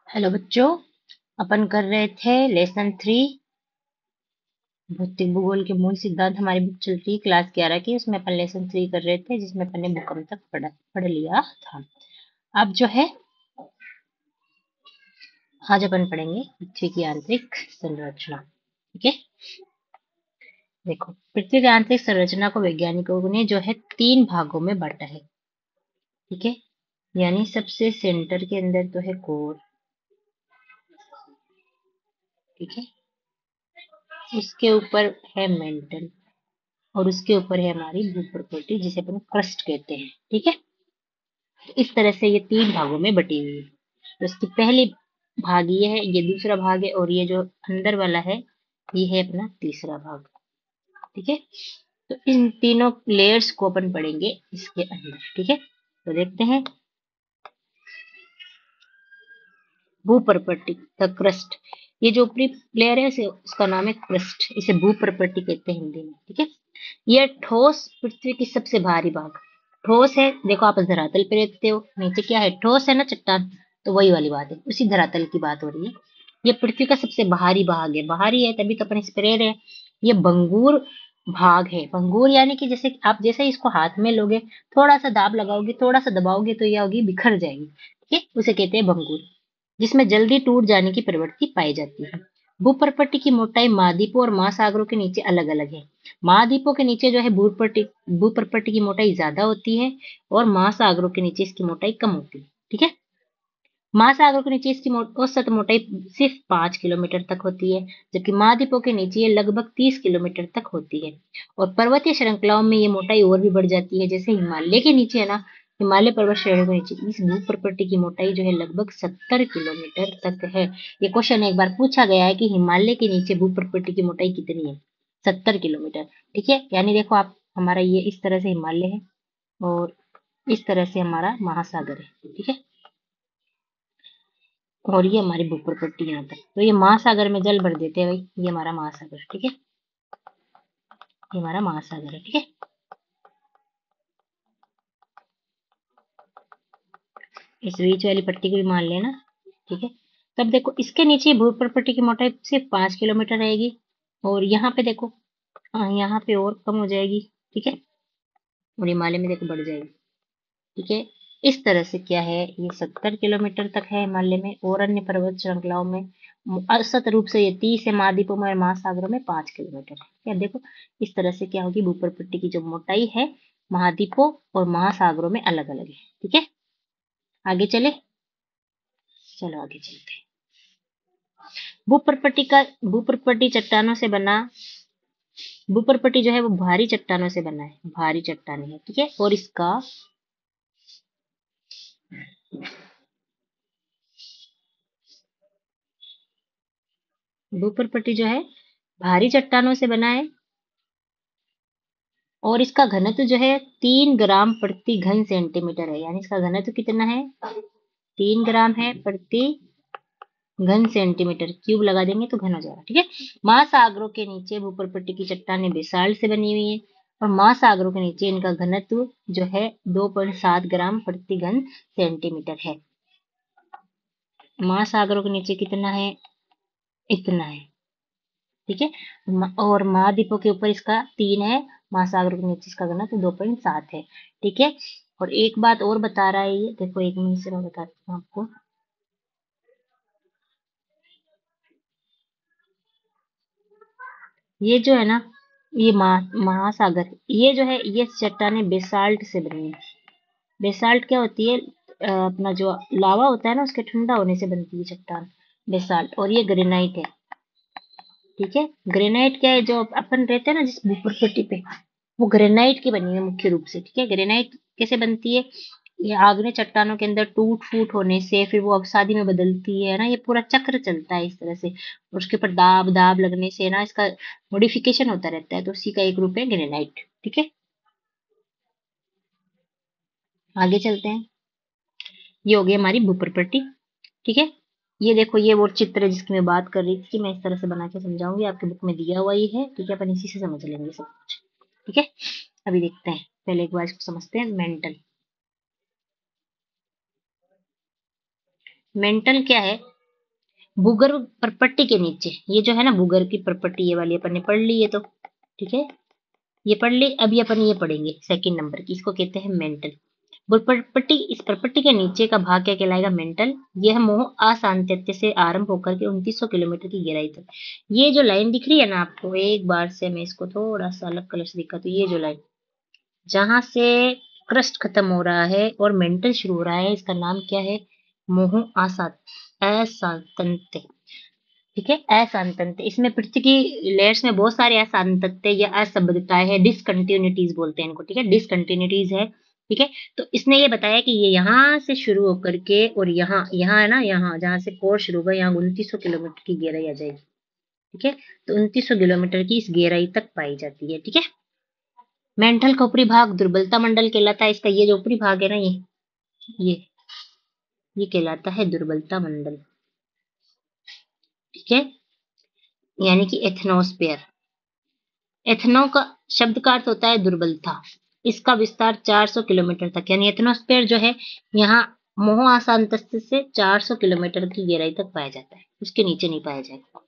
Hello बच्चों। अपन कर रहे थे लेसन 3 भौतिक भूगोल के मूल सिद्धांत। हमारी बुक चल रही क्लास 11 की, उसमें अपन लेसन 3 कर रहे थे, जिसमें अपन ने भूकंप तक पढ़ लिया था। अब जो है आज अपन पढ़ेंगे पृथ्वी की आंतरिक संरचना। ठीक है, देखो पृथ्वी की आंतरिक संरचना को वैज्ञानिकों ने जो है 3 भागों में बांटा है। ठीक है, यानी सबसे सेंटर के अंदर तो है कोर। ठीक है, उसके ऊपर है मेंटल और उसके ऊपर है हमारी भूप्रकृति, जिसे अपन क्रस्ट कहते हैं। ठीक है, तो इस तरह से ये 3 भागों में बटी हुई है। तो इसकी पहली भाग ये है, ये दूसरा भाग है, और ये जो अंदर वाला है ये है अपना तीसरा भाग। ठीक है, तो इन तीनों लेयर्स को अपन पढ़ेंगे इसके अंदर। ठीक है, तो देखते हैं। भूप्रकृति द क्रस्ट, ये जो ऊपरी लेयर है उसका नाम है क्रस्ट, इसे भूप्रकृति कहते हैं हिंदी में। ठीक है, यह ठोस पृथ्वी की सबसे भारी भाग ठोस है। देखो आप धरातल पे रहते हो, नीचे क्या है, ठोस है ना, चट्टान। तो वही वाली बात है, उसी धरातल की बात हो रही है। ये पृथ्वी का सबसे बाहरी भाग है, बाहरी है तभी तो अपन इस पे रह रहे हैं। ये भंगुर भाग है। भंगुर यानी कि जैसे आप जैसे इसको हाथ में लोगे, थोड़ा सा दाब लगाओगे, थोड़ा सा दबाओगे तो यह होगी, बिखर जाएगी। ठीक है, उसे कहते हैं भंगुर, जिसमें जल्दी टूट जाने की प्रवृत्ति पाई जाती है। भूप्रपट्टी की मोटाई महाद्वीपों और महासागरों के नीचे अलग अलग है। महाद्वीपों के नीचे जो है भूप्रपट्टी की मोटाई ज्यादा होती है, और महासागरों के नीचे इसकी मोटाई कम होती है। ठीक है, महासागरों के नीचे इसकी औसत मोटाई सिर्फ 5 किलोमीटर तक होती है, जबकि महाद्वीपों के नीचे ये लगभग 30 किलोमीटर तक होती है। और पर्वतीय श्रृंखलाओं में ये मोटाई और भी बढ़ जाती है, जैसे हिमालय के नीचे है ना, हिमालय पर्वत श्रेणियों के नीचे इस भूप्रपट्टी की मोटाई जो है लगभग 70 किलोमीटर तक है। ये क्वेश्चन एक बार पूछा गया है कि हिमालय के नीचे भूप्रपट्टी की मोटाई कितनी है, 70 किलोमीटर। ठीक है, यानी देखो आप, हमारा ये इस तरह से हिमालय है और इस तरह से हमारा महासागर है। ठीक है, और ये हमारी भूप्रकृति यहाँ तक, तो ये महासागर में जल भर देते हैं भाई, ये हमारा महासागर। ठीक है, ये हमारा महासागर है। ठीक है, इस बीच वाली पट्टी को भी मान लेना। ठीक है, तब देखो इसके नीचे भूप्रकृति की मोटाई सिर्फ 5 किलोमीटर रहेगी, और यहाँ पे देखो, हाँ यहाँ पे और कम हो जाएगी। ठीक है, और हिमालय में देखो बढ़ जाएगी। ठीक है, इस तरह से क्या है, ये 70 किलोमीटर तक है हिमालय में, और अन्य पर्वत श्रृंखलाओं में औसत रूप से ये 30 है, महाद्वीपों में और महासागरों में 5 किलोमीटर है। क्या देखो, इस तरह से क्या होगी, भूप्रकृति की जो मोटाई है महाद्वीपों और महासागरों में अलग अलग है। ठीक है, आगे चले, चलो आगे चलते हैं। भूप्रकृति चट्टानों से बना, भूप्रकृति जो है वो भारी चट्टानों से बना है, भारी चट्टानें है। ठीक है, और इसका भूप्रकृति जो है भारी चट्टानों से बना है, और इसका घनत्व जो है 3 ग्राम प्रति घन सेंटीमीटर है। यानी इसका घनत्व कितना है, 3 ग्राम है प्रति घन सेंटीमीटर। क्यूब लगा देंगे तो घन हो जाएगा। ठीक है, महासागरों के नीचे भूप्रकृति की चट्टानें बेसाल्ट से बनी हुई है, और महासागरों के नीचे इनका घनत्व जो है 2.7 ग्राम प्रति घन सेंटीमीटर है। महासागरों के नीचे कितना है, इतना है। ठीक है, और महाद्वीपों के ऊपर इसका 3 है, महासागरों के नीचे इसका घनत्व 2.7 है। ठीक है, और एक बात और बता रहा है, ये देखो, एक मिनट से मैं बताती हूँ आपको। ये जो है ना, ये महासागर, ये जो है ये चट्टानें बेसाल्ट से बनी है। बेसाल्ट क्या होती है, अपना जो लावा होता है ना, उसके ठंडा होने से बनती है चट्टान, बेसाल्ट। और ये ग्रेनाइट है। ठीक है, ग्रेनाइट क्या है, जो अपन रहते हैं ना जिस भूप्रकृति पे, वो ग्रेनाइट की बनी है मुख्य रूप से। ठीक है, ग्रेनाइट कैसे बनती है, ये आग्नेय चट्टानों के अंदर टूट फूट होने से फिर वो अवसादी में बदलती है ना, ये पूरा चक्र चलता है इस तरह से, और उसके ऊपर दाब दाब लगने से ना इसका मॉडिफिकेशन होता रहता है, तो उसी का एक रूप है ग्रेनाइट। ठीक है, आगे चलते हैं। ये हो गई हमारी भूप्रकृति। ठीक है, ये देखो, ये वो चित्र है जिसकी मैं बात कर रही थी, मैं इस तरह से बना के समझाऊंगी, आपके बुक में दिया हुआ ही है। ठीक है, अपन इसी से समझ लेंगे सब कुछ। ठीक है, अभी देखते हैं, पहले एक बार इसको समझते हैं। मेंटल, मेंटल क्या है, भूगर्भ परपट्टी के नीचे, ये जो है ना भूगर्भ की परपट्टी, ये वाली अपन ने पढ़ ली है तो, ठीक है, ये पढ़ ली। अभी अपन ये पढ़ेंगे सेकंड नंबर की, इसको कहते हैं मेंटल। भूपट्टी, इस परपट्टी के नीचे का भाग क्या कहलाएगा? मेंटल। यह मोह असांतत्य से आरंभ होकर के 2900 किलोमीटर की गहराई तक। ये जो लाइन दिख रही है ना आपको, एक बार से मैं इसको थोड़ा सा अलग कलर से दिखा, तो ये जो लाइन जहां से क्रस्ट खत्म हो रहा है और मेंटल शुरू हो रहा है, इसका नाम क्या है? मोह असांतत्य, ठीक है, असांतत्य। इसमें पृथ्वी की लेयर्स में बहुत सारे असांतत्य या असंबद्धताएं है, डिसकंटिन्यूटीज बोलते हैं इनको, ठीक है, डिसकंटिन्यूटीज है, ठीक है। तो इसने ये बताया कि ये यहाँ से शुरू होकर के और यहाँ, यहाँ है ना, यहाँ जहां से कोर शुरू होगा, यहाँ 2900 किलोमीटर की गहराई आ जाएगी, ठीक है। तो 2900 किलोमीटर की इस गहराई तक पाई जाती है, ठीक है। मेंटल का ऊपरी भाग दुर्बलता मंडल कहलाता है। इसका ये जो ऊपरी भाग है ना, ये ये कहलाता है दुर्बलता मंडल, ठीक है, यानी कि एथनोस्फेयर। एथनो का शब्द का अर्थ होता है दुर्बलता। इसका विस्तार 400 किलोमीटर तक, यानी एथनोस्फेयर जो है यहाँ मोह आसांतस्य से 400 किलोमीटर की गहराई तक पाया जाता है, उसके नीचे नहीं पाया जाएगा।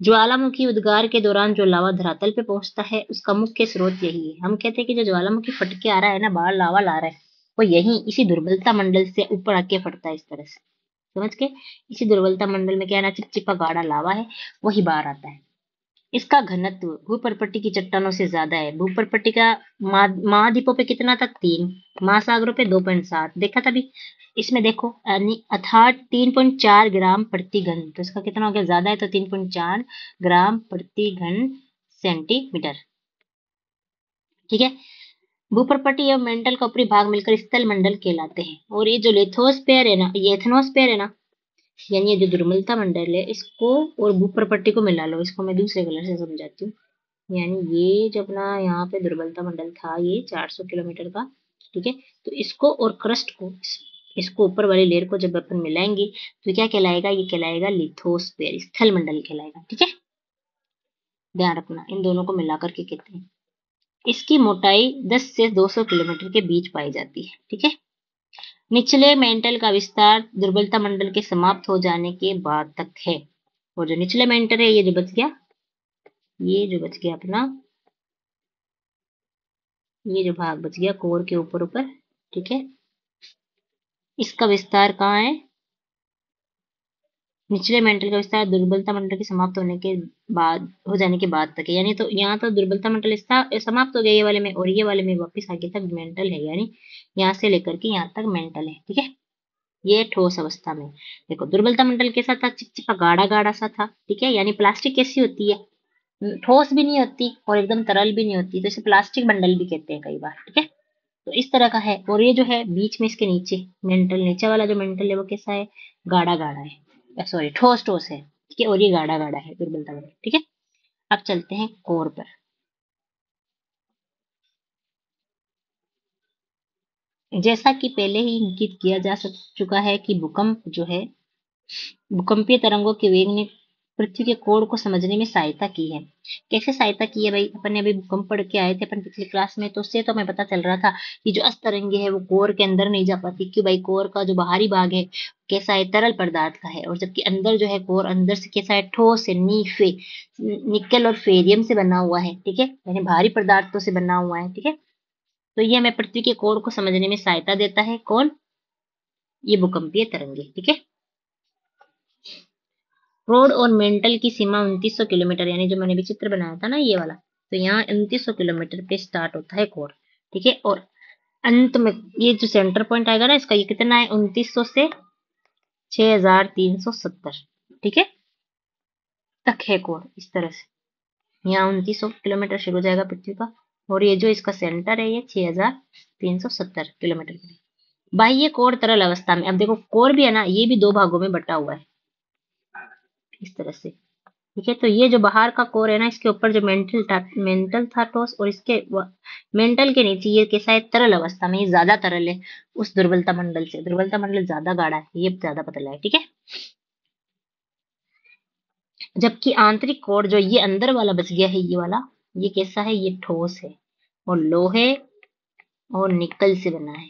ज्वालामुखी उद्गार के दौरान जो लावा धरातल पे पहुंचता है, उसका मुख्य स्रोत यही है। हम कहते हैं कि जो ज्वालामुखी फट के आ रहा है ना, बाहर लावा ला रहा है, वो यही इसी दुर्बलता मंडल से ऊपर आके फटता है, इस तरह से समझ के। इसी दुर्बलता मंडल में क्या है ना, चिपचिपा गाढ़ा लावा है, वही बाहर आता है। इसका घनत्व भूपर्पट्टी की चट्टानों से ज्यादा है। भूपर्पट्टी का महाद्वीपों पे कितना था? 3, महासागरों पे 2.7 देखा था अभी। इसमें देखो यानी अर्थात 3.4 ग्राम प्रति घन, तो इसका कितना हो गया? ज्यादा है तो 3.4 ग्राम प्रति घन सेंटीमीटर, ठीक है। भूपर्पट्टी एवं मेंटल का ऊपरी भाग मिलकर स्थल मंडल कहलाते हैं। और ये जो लिथोस्फेयर है ना, ये एथनोस्फेयर है ना, यानी ये जो दुर्बलता मंडल है, इसको और भूपर्पट्टी को मिला लो। इसको मैं दूसरे कलर से समझाती हूँ। यानी ये जो अपना यहाँ पे दुर्बलता मंडल था, ये 400 किलोमीटर का, ठीक है। तो इसको और क्रस्ट को, इसको ऊपर वाली लेयर को जब अपन मिलाएंगे, तो क्या कहलाएगा? ये कहलाएगा लिथोस्फेयर, स्थल मंडल कहलाएगा, ठीक है। ध्यान रखना, इन दोनों को मिलाकर के कहते हैं। इसकी मोटाई 10 से 200 किलोमीटर के बीच पाई जाती है, ठीक है। निचले मेंटल का विस्तार दुर्बलता मंडल के समाप्त हो जाने के बाद तक है। और जो निचले मेंटल है, ये जो बच गया, ये जो बच गया अपना, ये जो भाग बच गया कोर के ऊपर ऊपर, ठीक है, इसका विस्तार कहाँ है? निचले मेंटल का विस्तार दुर्बलता मंडल के समाप्त होने के बाद, हो जाने के बाद तक है। यानी तो यहाँ तो दुर्बलता मंडल समाप्त हो गया ये वाले में, और ये वाले में वापस आगे तक मेंटल है, यानी यहाँ से लेकर के यहाँ तक मेंटल है, ठीक है। ये ठोस अवस्था में। देखो दुर्बलता मंडल कैसा था? चिपचिपा गाढ़ा गाढ़ा सा था, ठीक है। यानी प्लास्टिक कैसी होती है? ठोस भी नहीं होती और एकदम तरल भी नहीं होती, तो इसे प्लास्टिक मंडल भी कहते हैं कई बार, ठीक है। तो इस तरह का है। और ये जो है बीच में इसके नीचे मेंटल, नीचे वाला जो मेंटल है वो कैसा है? गाढ़ा गाढ़ा है, सॉरी ठोस ठोस है, ठीक है। और ये गाढ़ा गाढ़ा है दुर्बलता मंडल, ठीक है। अब चलते हैं कोर पर। जैसा कि पहले ही इंगित किया जा चुका है कि भूकंप जो है, भूकंपीय तरंगों के वेग ने पृथ्वी के कोण को समझने में सहायता की है। कैसे सहायता की है भाई? अपन ने अभी भूकंप पढ़ के आए थे अपन पिछली क्लास में, तो उससे तो हमें पता चल रहा था कि जो अस्तरंगी है वो कोर के अंदर नहीं जा पाती। क्यों भाई? कोर का जो बाहरी भाग है कैसा है? तरल पदार्थ का है, और जबकि अंदर जो है कोर अंदर से कैसा है? ठोस है, निकल और फेरियम से बना हुआ है, ठीक है, यानी भारी पदार्थों से बना हुआ है, ठीक है। तो ये हमें पृथ्वी के कोण को समझने में सहायता देता है। कौन? ये भूकंपीय तरंगे, ठीक है। रोड और मेंटल की सीमा 2900 किलोमीटर, यानी जो मैंने भी चित्र बनाया था ना ये वाला, तो यहाँ 2900 किलोमीटर पे स्टार्ट होता है कोर, ठीक है। और अंत में ये जो सेंटर पॉइंट आएगा ना इसका, ये कितना है? 2900 से 6370, ठीक है, तक है कोर, इस तरह से। यहाँ 2900 किलोमीटर शुरू हो जाएगा पृथ्वी का, और ये जो इसका सेंटर है ये 6370 किलोमीटर। बाह्य कोर तरल अवस्था में, अब देखो कोर भी है ना, ये भी दो भागों में बटा हुआ है, इस तरह से, ठीक है। तो ये जो बाहर का कोर है ना, इसके ऊपर जो मेंटल था ठोस, और इसके मेंटल के नीचे ये कैसा है? तरल अवस्था में, ये ज्यादा तरल है उस दुर्बलता मंडल से। दुर्बलता मंडल ज्यादा गाढ़ा है, ये ज्यादा पतला है, ठीक है। जबकि आंतरिक कोर जो ये अंदर वाला बच गया है, ये वाला, ये कैसा है? ये ठोस है और लोहे और निकल से बना है,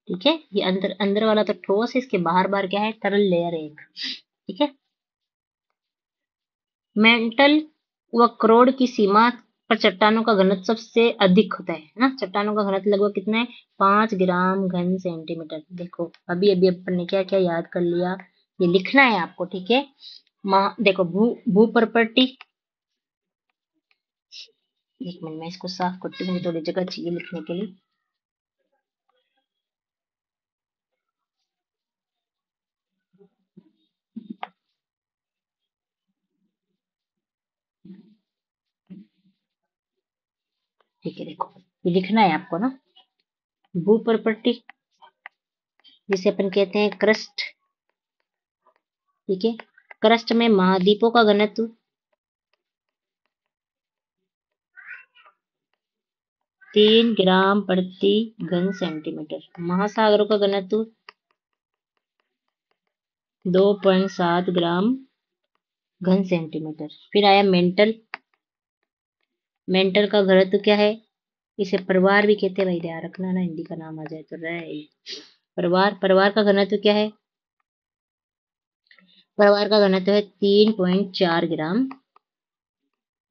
ठीक है, ये अंदर अंदर वाला तो ठोस है, इसके बाहर बाहर क्या है, तरल लेयर है एक। ठीक है। मेंटल व क्रोड की सीमा पर चट्टानों का घनत्व सबसे अधिक होता है ना। चट्टानों का घनत्व लगभग कितना है, 5 ग्राम घन सेंटीमीटर। देखो अभी अभी अपन ने क्या क्या याद कर लिया, ये लिखना है आपको। ठीक है। देखो भू भू प्रॉपर्टी। एक मिनट में इसको साफ करती हूँ, मुझे थोड़ी जगह चाहिए लिखने के लिए। ठीक है, देखो ये लिखना है आपको ना। भू प्रॉपर्टी जिसे अपन कहते हैं क्रस्ट। ठीक है। क्रस्ट में महाद्वीपों का घनत्व 3 ग्राम प्रति घन सेंटीमीटर। महासागरों का घनत्व 2.7 ग्राम घन सेंटीमीटर। फिर आया मेंटल। मेंटल का घनत्व क्या है, इसे परिवार भी कहते हैं भाई, ध्यान रखना ना, हिंदी का नाम आ जाए तो रहे। परिवार, परिवार का घनत्व क्या है, परिवार का घनत्व है 3.4 ग्राम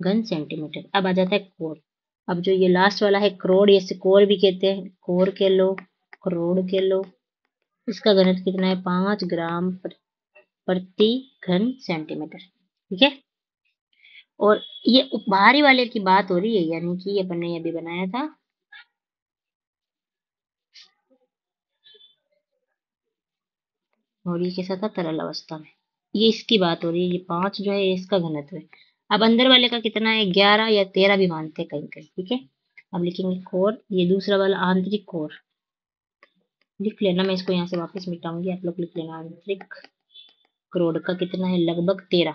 घन सेंटीमीटर। अब आ जाता है कोर। अब जो ये लास्ट वाला है करोड़, ये कोर भी कहते हैं, कोर के लो, करोड़ के लो। इसका घनत्व कितना है, 5 ग्राम प्रति घन सेंटीमीटर। ठीक है। और ये बाहरी वाले की बात हो रही है, यानी कि ये अपन ने अभी बनाया था। और ये कैसा था, तरल अवस्था में। ये इसकी बात हो रही है, ये 5 जो है ये इसका घनत्व है। अब अंदर वाले का कितना है, 11 या 13 भी मानते हैं कहीं कहीं। ठीक है। अब लिखेंगे कोर, ये दूसरा वाला आंतरिक कोर। लिख लेना, मैं इसको यहाँ से वापस मिटाऊंगी, आप लोग लिख लेना। आंतरिक करोड़ का कितना है, लगभग 13।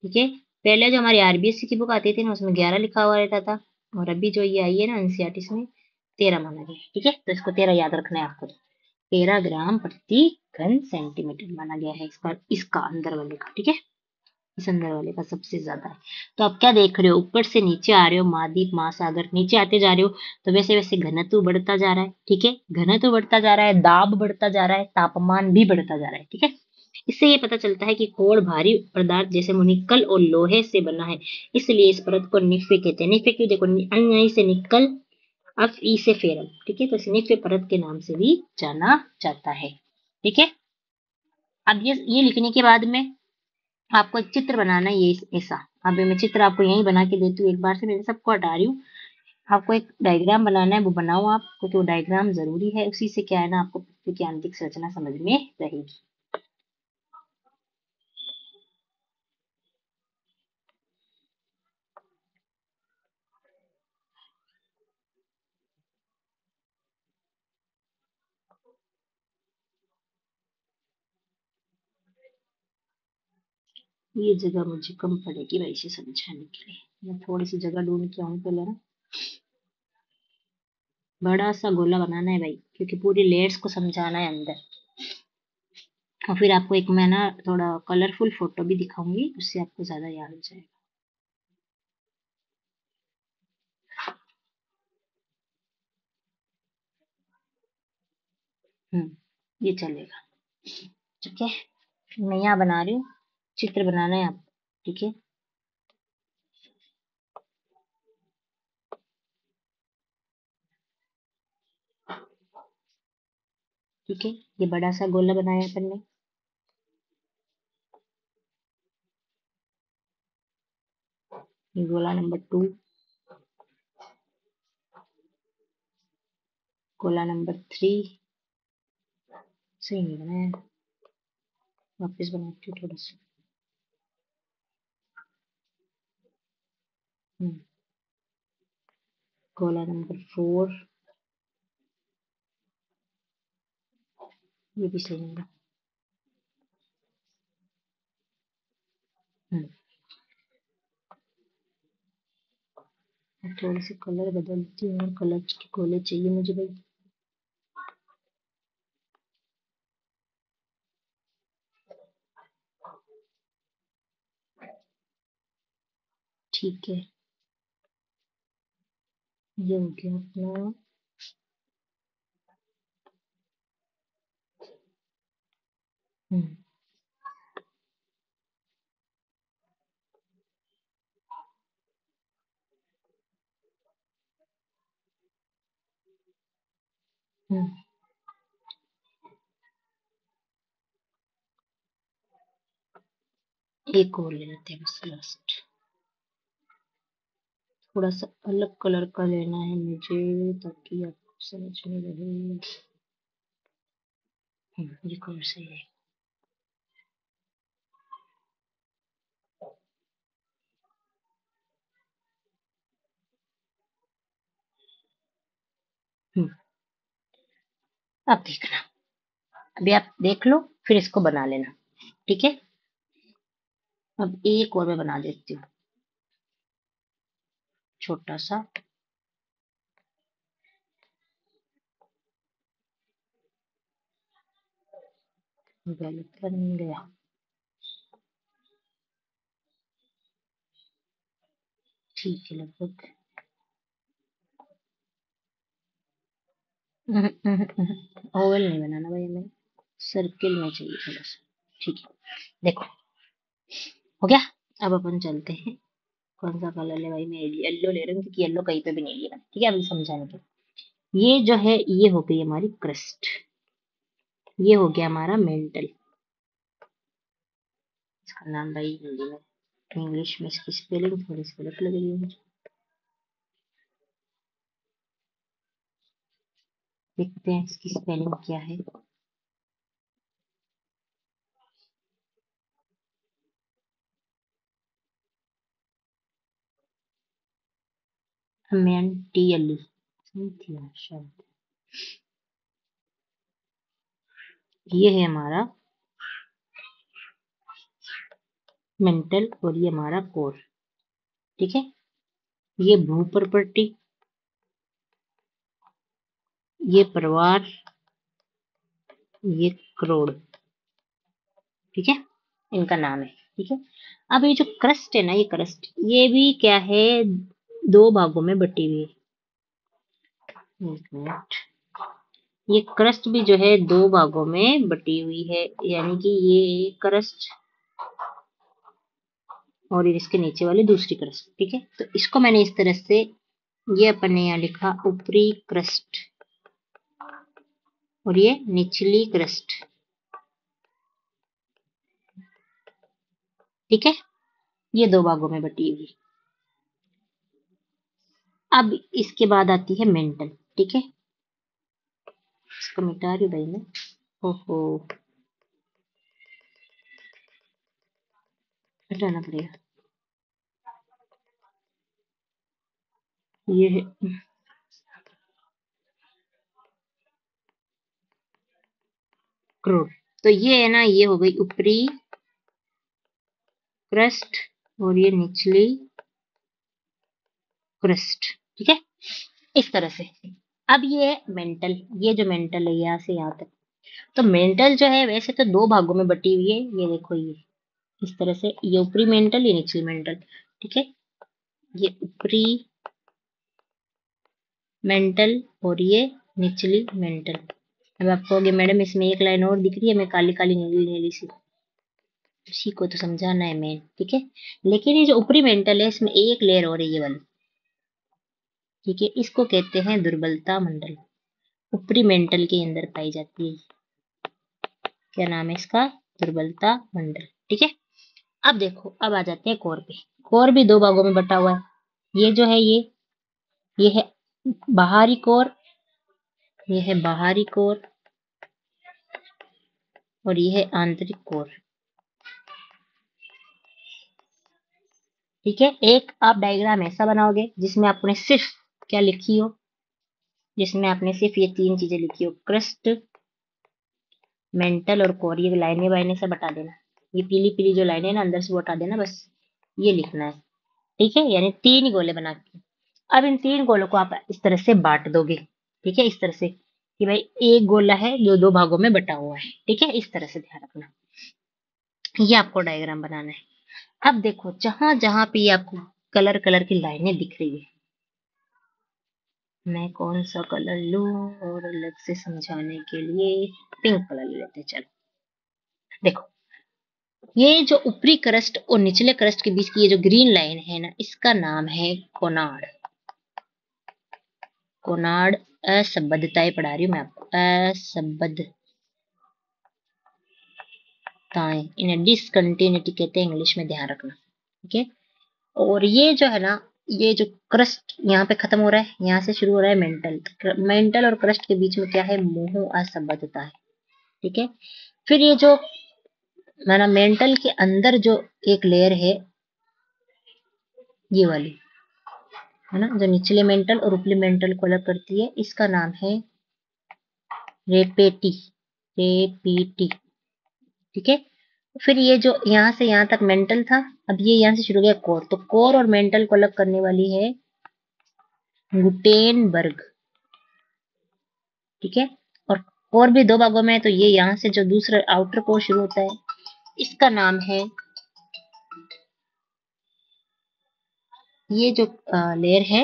ठीक है। पहले जो हमारी आरबीएससी की बुक आती थी ना, उसमें 11 लिखा हुआ रहता था। और अभी जो ये आई है ना एनसीईआरटी में, 13 माना गया। ठीक है, तो इसको 13 याद रखना है आपको। 13 ग्राम प्रति घन सेंटीमीटर माना गया है इसका, इसका अंदर वाले का। ठीक है। इस अंदर वाले का सबसे ज्यादा है। तो आप क्या देख रहे हो, ऊपर से नीचे आ रहे हो, महाद्वीप महासागर नीचे आते जा रहे हो, तो वैसे वैसे घनत्व बढ़ता जा रहा है। ठीक है। घनत्व बढ़ता जा रहा है, दाब बढ़ता जा रहा है, तापमान भी बढ़ता जा रहा है। ठीक है। इससे ये पता चलता है कि खोड़ भारी पदार्थ जैसे निकल और लोहे से बना है, इसलिए इस परत को निफ्फे कहते हैं। निफ्फे क्यों, देखो अन्य से निकल, अफ ई से फेरम। ठीक है। तो इसे निफ्फे परत के नाम से भी जाना जाता है। ठीक है। अब ये लिखने के बाद में आपको एक चित्र बनाना है, ये ऐसा। अभी मैं चित्र आपको यहीं बना के देती हूँ, एक बार से मैं सबको हटा रही हूँ। आपको एक डायग्राम बनाना है, वो बनाओ आप, क्योंकि वो डायग्राम जरूरी है। उसी से क्या है ना, आपको पृथ्वी की आंतरिक संरचना समझ में रहेगी। ये जगह मुझे कम पड़ेगी भाई इसे समझाने के लिए, मैं थोड़ी सी जगह ढूंढ के आऊँ पहले ना। बड़ा सा गोला बनाना है भाई, क्योंकि पूरी लेयर्स को समझाना है अंदर। और फिर आपको एक मैं ना थोड़ा कलरफुल फोटो भी दिखाऊंगी, उससे आपको ज्यादा याद हो जाएगा। ये चलेगा। ठीक है। मैं यहाँ बना रही हूँ, चित्र बनाना है आपको। ठीक है। ठीक है। ये बड़ा सा गोला बनाया अपन ने। ये गोला नंबर 2, गोला नंबर 3। सही नहीं बनाया, वापस बनाती हूँ थोड़ा सा। हम्म, गोला नंबर 4। ये भी सही नहीं बना। हम्म, अब थोड़े से कलर बदलती हूँ, और कलर के गोले चाहिए मुझे भाई। ठीक है। ये हो गया अपना हम्म, हम्म, एक और ले लेते हैं बस लास्ट। थोड़ा सा अलग कलर का लेना है मुझे ताकि आपको समझ में रहे। ये कलर सही है। हम्म, अब देखना, अभी आप देख लो फिर इसको बना लेना, ठीक है। अब एक और मैं बना देती हूँ, छोटा सा। गलत बन गया। ठीक है लगभग। ओवल नहीं बनाना भाई हमें, सर्किल में चाहिए थोड़ा सा। ठीक है, देखो हो गया। अब अपन चलते हैं, कौन सा कलर ले भाई, मैं येलो ले रही हूँ क्योंकि येलो कहीं पे भी नहीं लिया मैंने, ठीक है अभी समझाने के। ये जो है ये हो गई हमारी क्रस्ट, ये हो गया हमारा मेंटल। इसका नाम भाई हिंदी में, इंग्लिश में इसकी स्पेलिंग थोड़ी सी गलत लग रही है मुझे। देखते हैं इसकी स्पेलिंग क्या है। मेंटियली थी शायद। ये है हमारा मेंटल और ये हमारा कोर, ठीक है। ये भू प्रॉपर्टी, ये परिवार, ये करोड़, ठीक है, इनका नाम है, ठीक है। अब ये जो क्रस्ट है ना, ये क्रस्ट ये भी क्या है, दो भागों में बटी हुई है। एक मिनट, ये क्रस्ट भी जो है दो भागों में बटी हुई है, यानी कि ये क्रस्ट और इसके नीचे वाली दूसरी क्रस्ट, ठीक है। तो इसको मैंने इस तरह से, ये अपन ने यहाँ लिखा ऊपरी क्रस्ट और ये निचली क्रस्ट, ठीक है, ये दो भागों में बटी हुई। अब इसके बाद आती है मेंटल, ठीक है। इसको मिटा रही हूँ भाई मैं। ओहो, हटाना पड़ेगा। ये है क्रोड। तो ये है ना, ये हो गई ऊपरी क्रस्ट और ये निचली क्रस्ट, ठीक है, इस तरह से। अब ये मेंटल, ये जो मेंटल है यहाँ से यहाँ तक, तो मेंटल जो है वैसे तो दो भागों में बटी हुई है, ये देखो ये इस तरह से, ये ऊपरी मेंटल ये निचली मेंटल, ठीक है। ये ऊपरी मेंटल और ये निचली मेंटल। अब आप कहोगे मैडम इसमें एक लाइन और दिख रही है, मैं काली काली नीली नीली सी, उसी को तो समझाना है मेन, ठीक है। लेकिन ये जो ऊपरी मेंटल है इसमें एक लेयर और है ये वाली, ठीक है, इसको कहते हैं दुर्बलता मंडल, ऊपरी मेंटल के अंदर पाई जाती है। क्या नाम है इसका, दुर्बलता मंडल, ठीक है। अब देखो, अब आ जाते हैं कोर पे। कोर भी दो भागों में बटा हुआ है, ये जो है ये है बाहरी कोर, ये है बाहरी कोर और ये है आंतरिक कोर, ठीक है। एक आप डायग्राम ऐसा बनाओगे जिसमें आपने सिर्फ क्या लिखी हो, जिसमें आपने सिर्फ ये तीन चीजें लिखी हो, क्रस्ट, मेंटल और कोर, ये लाइनें वाइनें से बता देना। ये पीली पीली जो लाइनें ना अंदर से वो हटा देना, बस ये लिखना है, ठीक है। यानी तीन गोले बना के, अब इन तीन गोलों को आप इस तरह से बांट दोगे, ठीक है, इस तरह से कि भाई एक गोला है जो दो भागों में बटा हुआ है, ठीक है, इस तरह से ध्यान रखना। ये आपको डायग्राम बनाना है। अब देखो जहां जहां पे ये आपको कलर कलर की लाइनें दिख रही है, मैं कौन सा कलर लूं और अलग से समझाने के लिए, पिंक कलर ले लेते हैं, चलो। देखो, ये जो ऊपरी क्रस्ट और निचले क्रस्ट के बीच की ये जो ग्रीन लाइन है ना, इसका नाम है कोनाड। कोनाड असंबद्धताएं पढ़ा रही हूँ मैं आपको, असंबद्धताएं, इन्हें डिसकंटिन्यूटी कहते हैं इंग्लिश में, ध्यान रखना। ठीक है, और ये जो है ना, ये जो क्रस्ट यहाँ पे खत्म हो रहा है, यहाँ से शुरू हो रहा है मेंटल। मेंटल और क्रस्ट के बीच में क्या है, मोह असंबद्धता है। ठीक है, फिर ये जो माना मेंटल के अंदर जो एक लेयर है, ये वाली है ना, जो निचले मेंटल और ऊपरी मेंटल को अलग करती है, इसका नाम है रेपेटी, रेपीटी। ठीक है, फिर ये जो यहाँ से यहाँ तक मेंटल था, अब ये यहाँ से शुरू हो गया कोर, तो कोर और मेंटल को अलग करने वाली है गुटेनबर्ग। ठीक है, और भी दो भागों में है, तो ये यहाँ से जो दूसरा आउटर कोर शुरू होता है, इसका नाम है, ये जो लेयर है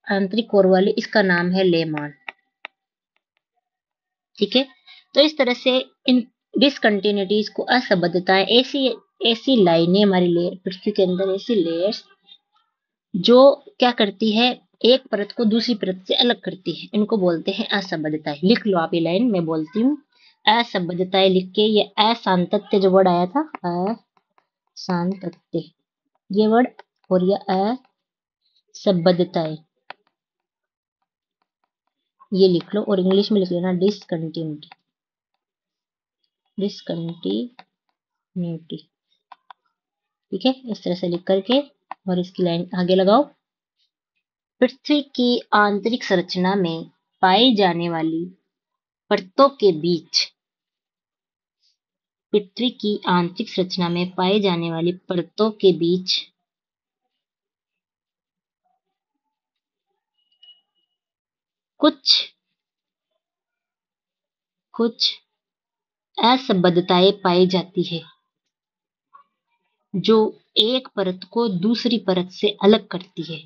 आंतरिक कोर वाली, इसका नाम है लेमान। ठीक है, तो इस तरह से इन डिसकंटिन्यूटीज को, असंबद्धताएं, ऐसी ऐसी लाइनें हमारी लेयर पृथ्वी के अंदर, ऐसी लेयर्स जो क्या करती है, एक परत को दूसरी परत से अलग करती है, इनको बोलते हैं असंबद्धताएं। लिख लो आप ये लाइन, मैं बोलती हूँ। असंबद्धताएं लिख के, ये असांतत्य जो वर्ड आया था, असांतत्य ये वर्ड, और ये असंबद्धताएं ये लिख लो, और इंग्लिश में लिख लेना डिसकंटिन्यूटी, डिसकंटिन्यूटी। ठीक है, इस तरह से लिख करके और इसकी लाइन आगे लगाओ। पृथ्वी की आंतरिक संरचना में पाई जाने वाली परतों के बीच, पृथ्वी की आंतरिक संरचना में पाई जाने वाली परतों के बीच कुछ कुछ असंबद्धताएं पाई जाती है, जो एक परत को दूसरी परत से अलग करती है,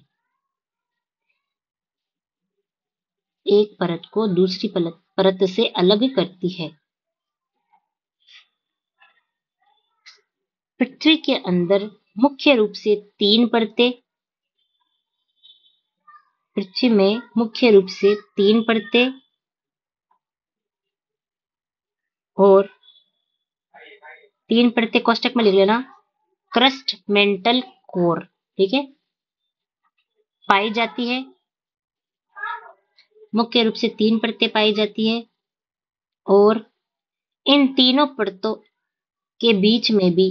एक परत को दूसरी परत से अलग करती है। पृथ्वी के अंदर मुख्य रूप से तीन परतें, पृथ्वी में मुख्य रूप से तीन परतें और तीन परतें कोष्टक में लिख लेना, क्रस्ट, मेंटल, कोर। ठीक है, पाई जाती है, मुख्य रूप से तीन परतें पाई जाती है, और इन तीनों परतों के बीच में भी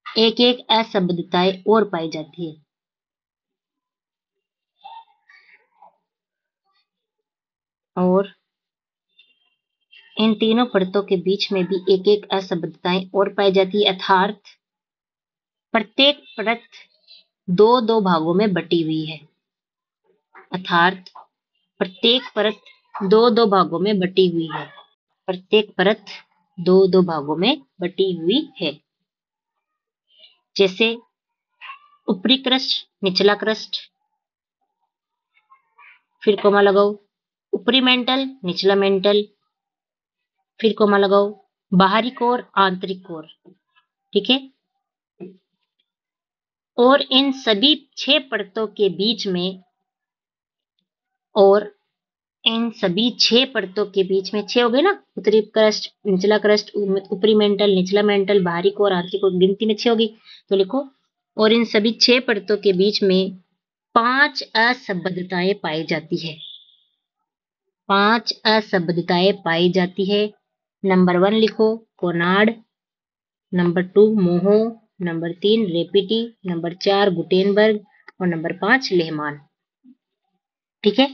एक एक असंबद्धताएं और पाई जाती है, और इन तीनों परतों के बीच में भी एक एक असंबद्धताएं और पाई जाती है, अर्थात प्रत्येक परत दो दो भागों में बटी हुई है, अर्थात प्रत्येक परत दो दो भागों में बटी हुई है, प्रत्येक परत दो दो भागों में बटी हुई है। जैसे ऊपरी क्रस्ट, निचला क्रस्ट, फिर कोमा लगाओ, ऊपरी मेंटल, निचला मेंटल, फिर कोमा लगाओ, बाहरी कोर, आंतरिक कोर। ठीक है, और इन सभी छह परतों के बीच में, और इन सभी छह परतों के बीच में, छह हो गए ना, उत्तरी क्रस्ट, निचला क्रस्ट, ऊपरी मेंटल, निचला मेंटल, बाहरी कोर, आंतरिक कोर, गिनती में छह होगी, तो लिखो, और इन सभी छह परतों के बीच में पांच असंबद्धताएं पाई जाती है, पांच असंबद्धताएं पाई जाती है। नंबर 1 लिखो, कोनाड, नंबर 2 मोहो, नंबर 3 रेपिटी, नंबर 4 गुटेनबर्ग, और नंबर 5 लेहमान। ठीक है,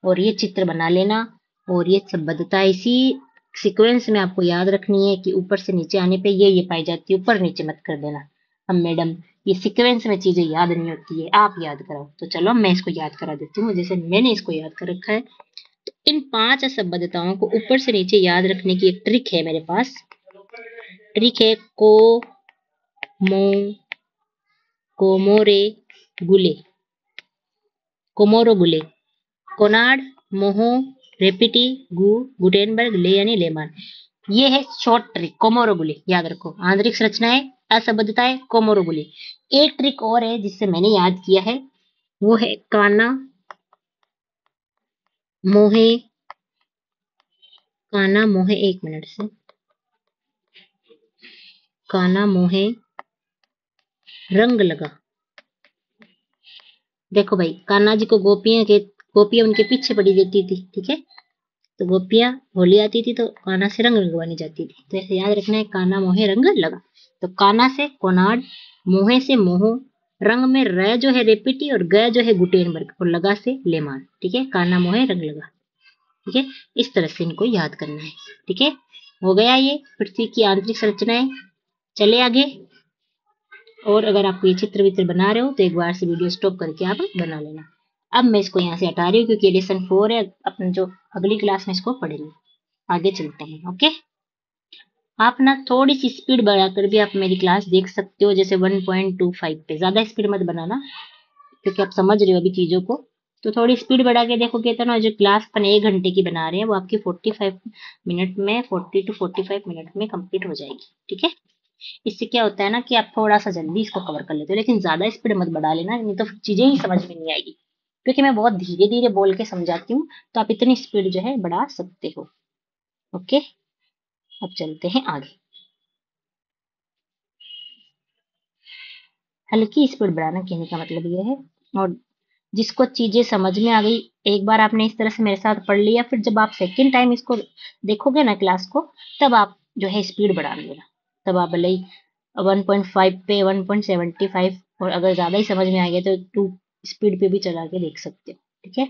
और ये चित्र बना लेना, और ये संबद्धता इसी सीक्वेंस में आपको याद रखनी है कि ऊपर से नीचे आने पे ये पाई जाती है, ऊपर नीचे मत कर देना। अब मैडम ये सीक्वेंस में चीजें याद नहीं होती है, आप याद कराओ, तो चलो मैं इसको याद करा देती हूँ, जैसे मैंने इसको याद कर रखा है। तो इन पांच असंबद्धताओं को ऊपर से नीचे याद रखने की एक ट्रिक है मेरे पास। ट्रिक है मो कोमोरे गुले, कोमोरो गुले, कोनाड, मोहो, रेपिटी, गुटेनबर्ग, ले यानी लेमान। ये है शॉर्ट ट्रिक कोमोरोबुली, याद रखो। आंतरिक संरचनाएं, असंबद्धताएं, कोमोरोबुली। एक ट्रिक और है जिससे मैंने याद किया है, वो है काना मोहे। काना मोहे, एक मिनट से, काना मोहे रंग लगा। देखो भाई, कान्हा जी को गोपियां उनके पीछे पड़ी रहती थी, ठीक है। तो गोपियां होली आती थी तो कान्हा से रंग लगवानी जाती थी, तो ऐसे याद रखना है, कान्हा मोहे रंग लगा। तो कान्हा से कोनाड, मोहे से मोहो, रंग में र जो है रेपिटी और ग जो है गुटेनबर्ग और लगा से लेमान, ठीक है। कान्हा मोहे रंग लगा, ठीक है। इस तरह से इनको याद करना है, ठीक है। हो गया ये पृथ्वी की आंतरिक संरचनाएं। चले आगे। और अगर आप ये चित्र वित्र बना रहे हो तो एक बार से वीडियो स्टॉप करके आप बना लेना। अब मैं इसको यहाँ से हटा रही हूँ क्योंकि लेसन 4 है, अपन जो अगली क्लास में इसको पढ़ेंगे। आगे चलते हैं, ओके। आप ना थोड़ी सी स्पीड बढ़ाकर भी आप मेरी क्लास देख सकते हो, जैसे 1.25 पे। ज्यादा स्पीड मत बनाना क्योंकि आप समझ रहे हो अभी चीजों को। तो थोड़ी स्पीड बढ़ा के देखोगे तो ना, जो क्लास अपन 1 घंटे की बना रहे हैं वो आपकी 45 मिनट में, 40 to 45 मिनट में कंप्लीट हो जाएगी, ठीक है। इससे क्या होता है ना कि आप थोड़ा सा जल्दी इसको कवर कर लेते हो, लेकिन ज्यादा स्पीड मत बढ़ा लेना, नहीं तो चीजें ही समझ में नहीं आएगी। क्योंकि मैं बहुत धीरे धीरे बोल के समझाती हूँ, तो आप इतनी स्पीड जो है बढ़ा सकते हो, ओके। अब चलते हैं आगे। हल्की स्पीड बढ़ाना कहने का मतलब ये है। और जिसको चीजें समझ में आ गई, एक बार आपने इस तरह से मेरे साथ पढ़ लिया, फिर जब आप सेकेंड टाइम इसको देखोगे ना क्लास को, तब आप जो है स्पीड बढ़ा लेना। तब आप भले ही 1.5 पे, 1.75, और अगर ज्यादा ही समझ में आ गया तो 2 स्पीड पे भी चला के देख सकते हो, ठीक है।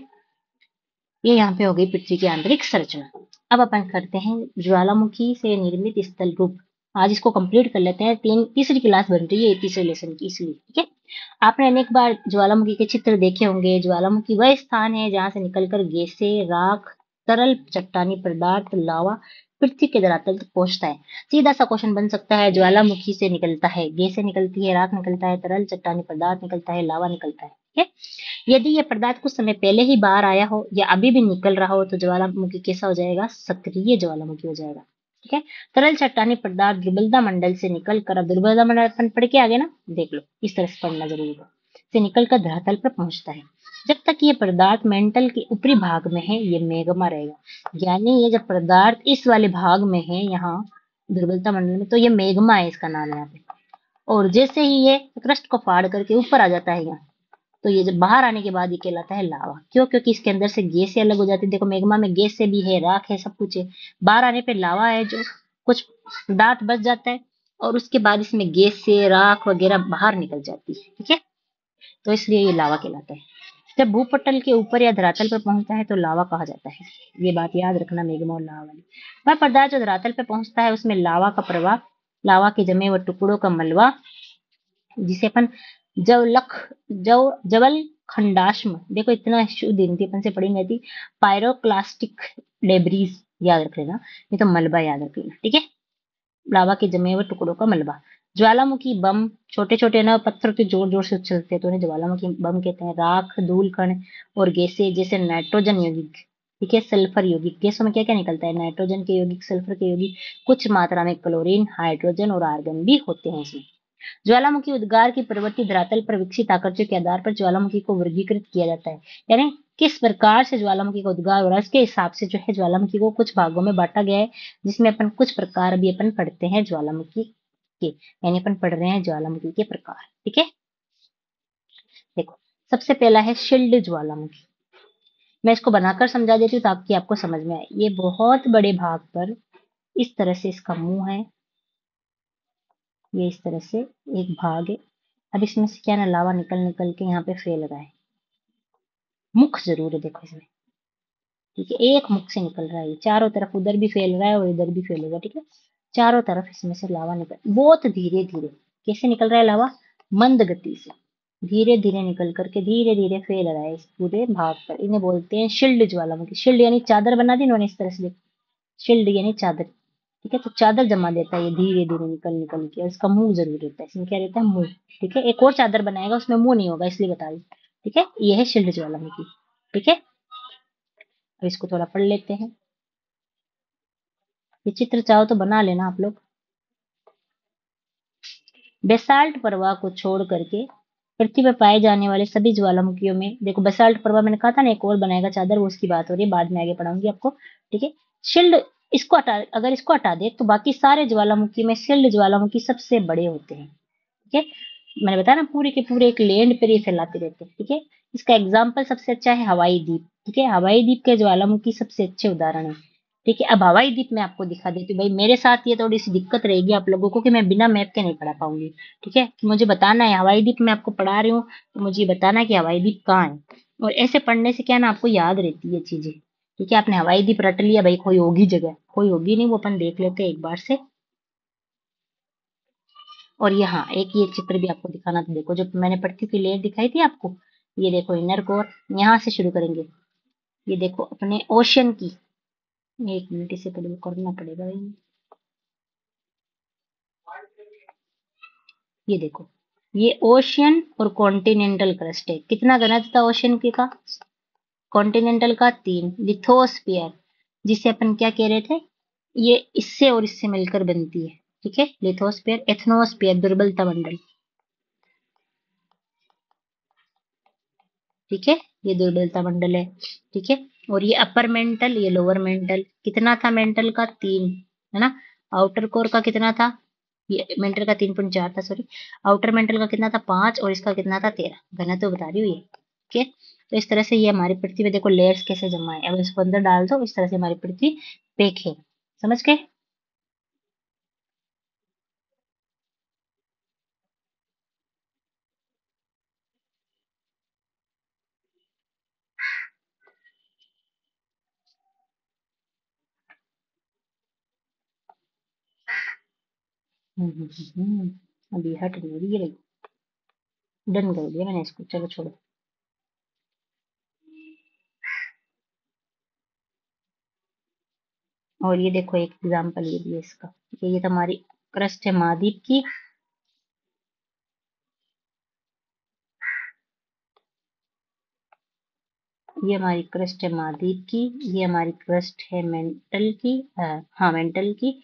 ये यहाँ पे हो गई पृथ्वी की आंतरिक संरचना। अब अपन करते हैं ज्वालामुखी से निर्मित स्थल रूप। आज इसको कंप्लीट कर लेते हैं, तीसरी क्लास बन रही है तीसरे लेसन की, इसलिए, ठीक है। आपने अनेक बार ज्वालामुखी के चित्र देखे होंगे। ज्वालामुखी वह स्थान है जहां से निकलकर गैसें, राख, तरल चट्टानी पदार्थ, लावा पृथ्वी के धरातल तक पहुंचता है। सीधा सा क्वेश्चन बन सकता है, ज्वालामुखी से निकलता है, गैसें निकलती है, राख निकलता है, तरल चट्टानी पदार्थ निकलता है, लावा निकलता है, ठीक है। यदि यह पदार्थ कुछ समय पहले ही बाहर आया हो या अभी भी निकल रहा हो तो ज्वालामुखी कैसा हो जाएगा? सक्रिय ज्वालामुखी हो जाएगा, ठीक है। तरल चट्टानी पदार्थ दुर्बलता मंडल से निकलकर, अब दुर्बलता मंडल अपन पढ़ के आगे ना, देख लो, इस तरह से पढ़ना जरूरी है, से निकलकर धरातल पर पहुंचता है। जब तक ये पदार्थ मेंटल के ऊपरी भाग में है, ये मेगमा रहेगा। यानी ये जब पदार्थ इस वाले भाग में है, यहाँ दुर्बलता मंडल में, तो ये मेगमा है, इसका नाम है यहाँ पे। और जैसे ही ये क्रस्ट को फाड़ करके ऊपर आ जाता है यहाँ, तो ये जब बाहर आने के बाद ये कहलाता है लावा। क्यों? क्योंकि इसके अंदर से गैसें अलग हो जाती है। देखो, मैग्मा में गैस से भी है, राख है, सब कुछ है। बाहर आने पे लावा है, जो कुछ दांत बच जाता है, और उसके बाद इसमें गैस से राख वगैरह बाहर निकल जाती है, ठीक है। तो इसलिए ये लावा कहलाता है। जब भूपटल के ऊपर या धरातल पर पहुंचता है तो लावा कहा जाता है। ये बात याद रखना, मैग्मा और लावा वाली। वह पदार्थ जो धरातल पर पहुंचता है उसमें लावा का प्रवाह, लावा के जमे हुए टुकड़ों का मलबा, जिसे अपन जवलख जव जवल खंडाश्म, देखो इतना शुद्ध हिंदी अपन से पढ़ी नहीं थी। पायरोक्लास्टिक डेब्रीज याद रख लेना, नहीं तो मलबा याद रख लेना, ठीक है। लावा के जमे हुए टुकड़ों का मलबा। ज्वालामुखी बम, छोटे छोटे ना पत्थर के जोर जोर से उछलते हैं तो उन्हें ज्वालामुखी बम कहते हैं। राख, धूल कण और गैसें जैसे नाइट्रोजन यौगिक, ठीक है, सल्फर यौगिक। गैसों में क्या क्या निकलता है? नाइट्रोजन के यौगिक, सल्फर के यौगिक, कुछ मात्रा में क्लोरीन, हाइड्रोजन और आर्गन भी होते हैं इसमें। ज्वालामुखी उद्गार की प्रवृत्ति धरातल पर विकसित आकर्षण के आधार पर ज्वालामुखी को वर्गीकृत किया जाता है। यानी किस प्रकार से ज्वालामुखी का उद्गार हो रहा है, इसके हिसाब से जो है ज्वालामुखी को कुछ भागों में बांटा गया है, जिसमें अपन कुछ प्रकार भी अपन पढ़ते हैं ज्वालामुखी के। यानी अपन पढ़ रहे हैं ज्वालामुखी के प्रकार, ठीक है। देखो, सबसे पहला है शील्ड ज्वालामुखी। मैं इसको बनाकर समझा देती हूँ ताकि आपको समझ में आए। ये बहुत बड़े भाग पर इस तरह से इसका मुंह है, ये इस तरह से एक भाग है। अब इसमें से क्या ना, लावा निकल निकल के यहाँ पे फैल रहा है। मुख जरूर है, देखो इसमें, ठीक है, एक मुख से निकल रहा है, चारों तरफ उधर भी फैल रहा है और इधर भी फैलेगा, ठीक है। चारों तरफ इसमें से लावा निकल, बहुत धीरे धीरे। कैसे निकल रहा है लावा? मंद गति से, धीरे धीरे निकल करके धीरे धीरे फैल रहा है इस पूरे भाग पर। इन्हें बोलते हैं शिल्ड ज्वालामुखी। शिल्ड यानी चादर बना दी इन्होंने इस तरह से, शिल्ड यानी चादर, ठीक है। तो चादर जमा देता है ये धीरे धीरे निकल निकल के, और इसका मुंह जरूर रहता है। इसमें क्या रहता है? मुंह, ठीक है। एक और चादर बनाएगा उसमें मुंह नहीं होगा, इसलिए बता रही, ठीक है। ये है शिल्ड ज्वालामुखी, ठीक है। अब इसको थोड़ा पढ़ लेते हैं। ये चित्र चाहो तो बना लेना आप लोग। बेसाल्ट प्रवाह को छोड़ करके पृथ्वी पर पाए जाने वाले सभी ज्वालामुखियों में, देखो बेसाल्ट प्रवाह मैंने कहा था ना, एक और बनाएगा चादर, वो उसकी बात हो रही है, बाद में आगे पढ़ाऊंगी आपको। ठीक है, शिल्ड, इसको हटा, अगर इसको हटा दे तो बाकी सारे ज्वालामुखी में शिल्ड ज्वालामुखी सबसे बड़े होते हैं। ठीक है, मैंने बताया ना पूरे के पूरे एक लैंड पर ये फैलाते रहते हैं। ठीक है, इसका एग्जाम्पल सबसे अच्छा है हवाई द्वीप। ठीक है, हवाई द्वीप के ज्वालामुखी सबसे अच्छे उदाहरण है। ठीक है, अब हवाई द्वीप मैं आपको दिखा देती हूँ। भाई मेरे साथ ये थोड़ी सी दिक्कत रहेगी आप लोगों को कि मैं बिना मैप के नहीं पढ़ा पाऊंगी। ठीक है, कि मुझे बताना है हवाई द्वीप मैं आपको पढ़ा रही हूँ, तो मुझे बताना है कि हवाई द्वीप कहाँ है। और ऐसे पढ़ने से क्या ना आपको याद रहती है चीजें। ठीक है, आपने हवाई द्वीप रट लिया, भाई कोई होगी जगह, कोई होगी नहीं, वो अपन देख लेते हैं एक बार से। और यहाँ एक ये चित्र भी आपको दिखाना था, देखो जो मैंने पृथ्वी की लेयर दिखाई थी आपको, ये देखो इनर कोर, यहाँ से शुरू करेंगे। ये देखो अपने ओशन की, एक मिनट इसे पहले करना पड़ेगा भाई। ये देखो, ये ओशियन और कॉन्टिनेंटल क्रस्ट है। कितना घनत्व था ओशियन के का, कॉन्टिनेंटल का 3 लिथोस्फीयर, जिसे अपन क्या कह रहे थे, ये इससे और इससे मिलकर बनती है। ठीक है, लिथोस्फीयर, एथनोस्फीयर दुर्बलता मंडल। ठीक है, ये दुर्बलता मंडल है। ठीक है, और ये अपर मेंटल, ये लोअर मेंटल। कितना था मेंटल का 3, है ना। आउटर कोर का कितना था, ये मेंटल का 3.4 था, सॉरी। आउटर मेंटल का कितना था 5, और इसका कितना था 13। घनत्व तो बता रही हूँ ये। ठीक है, तो इस तरह से ये हमारी पृथ्वी पे देखो लेयर्स कैसे जमा है। अब इसको अंदर डाल दो, इस तरह से हमारी पृथ्वी पेक है। समझ गए। अभी हट नहीं रही है। डन कर दिया मैंने इसको, चलो छोड़ो। और ये देखो एक एग्जांपल ये भी है इसका। ये तो हमारी क्रस्ट है महाद्वीप की। ये हमारी क्रस्ट है महाद्वीप की। ये हमारी क्रस्ट है मेंटल की, हाँ मेंटल की।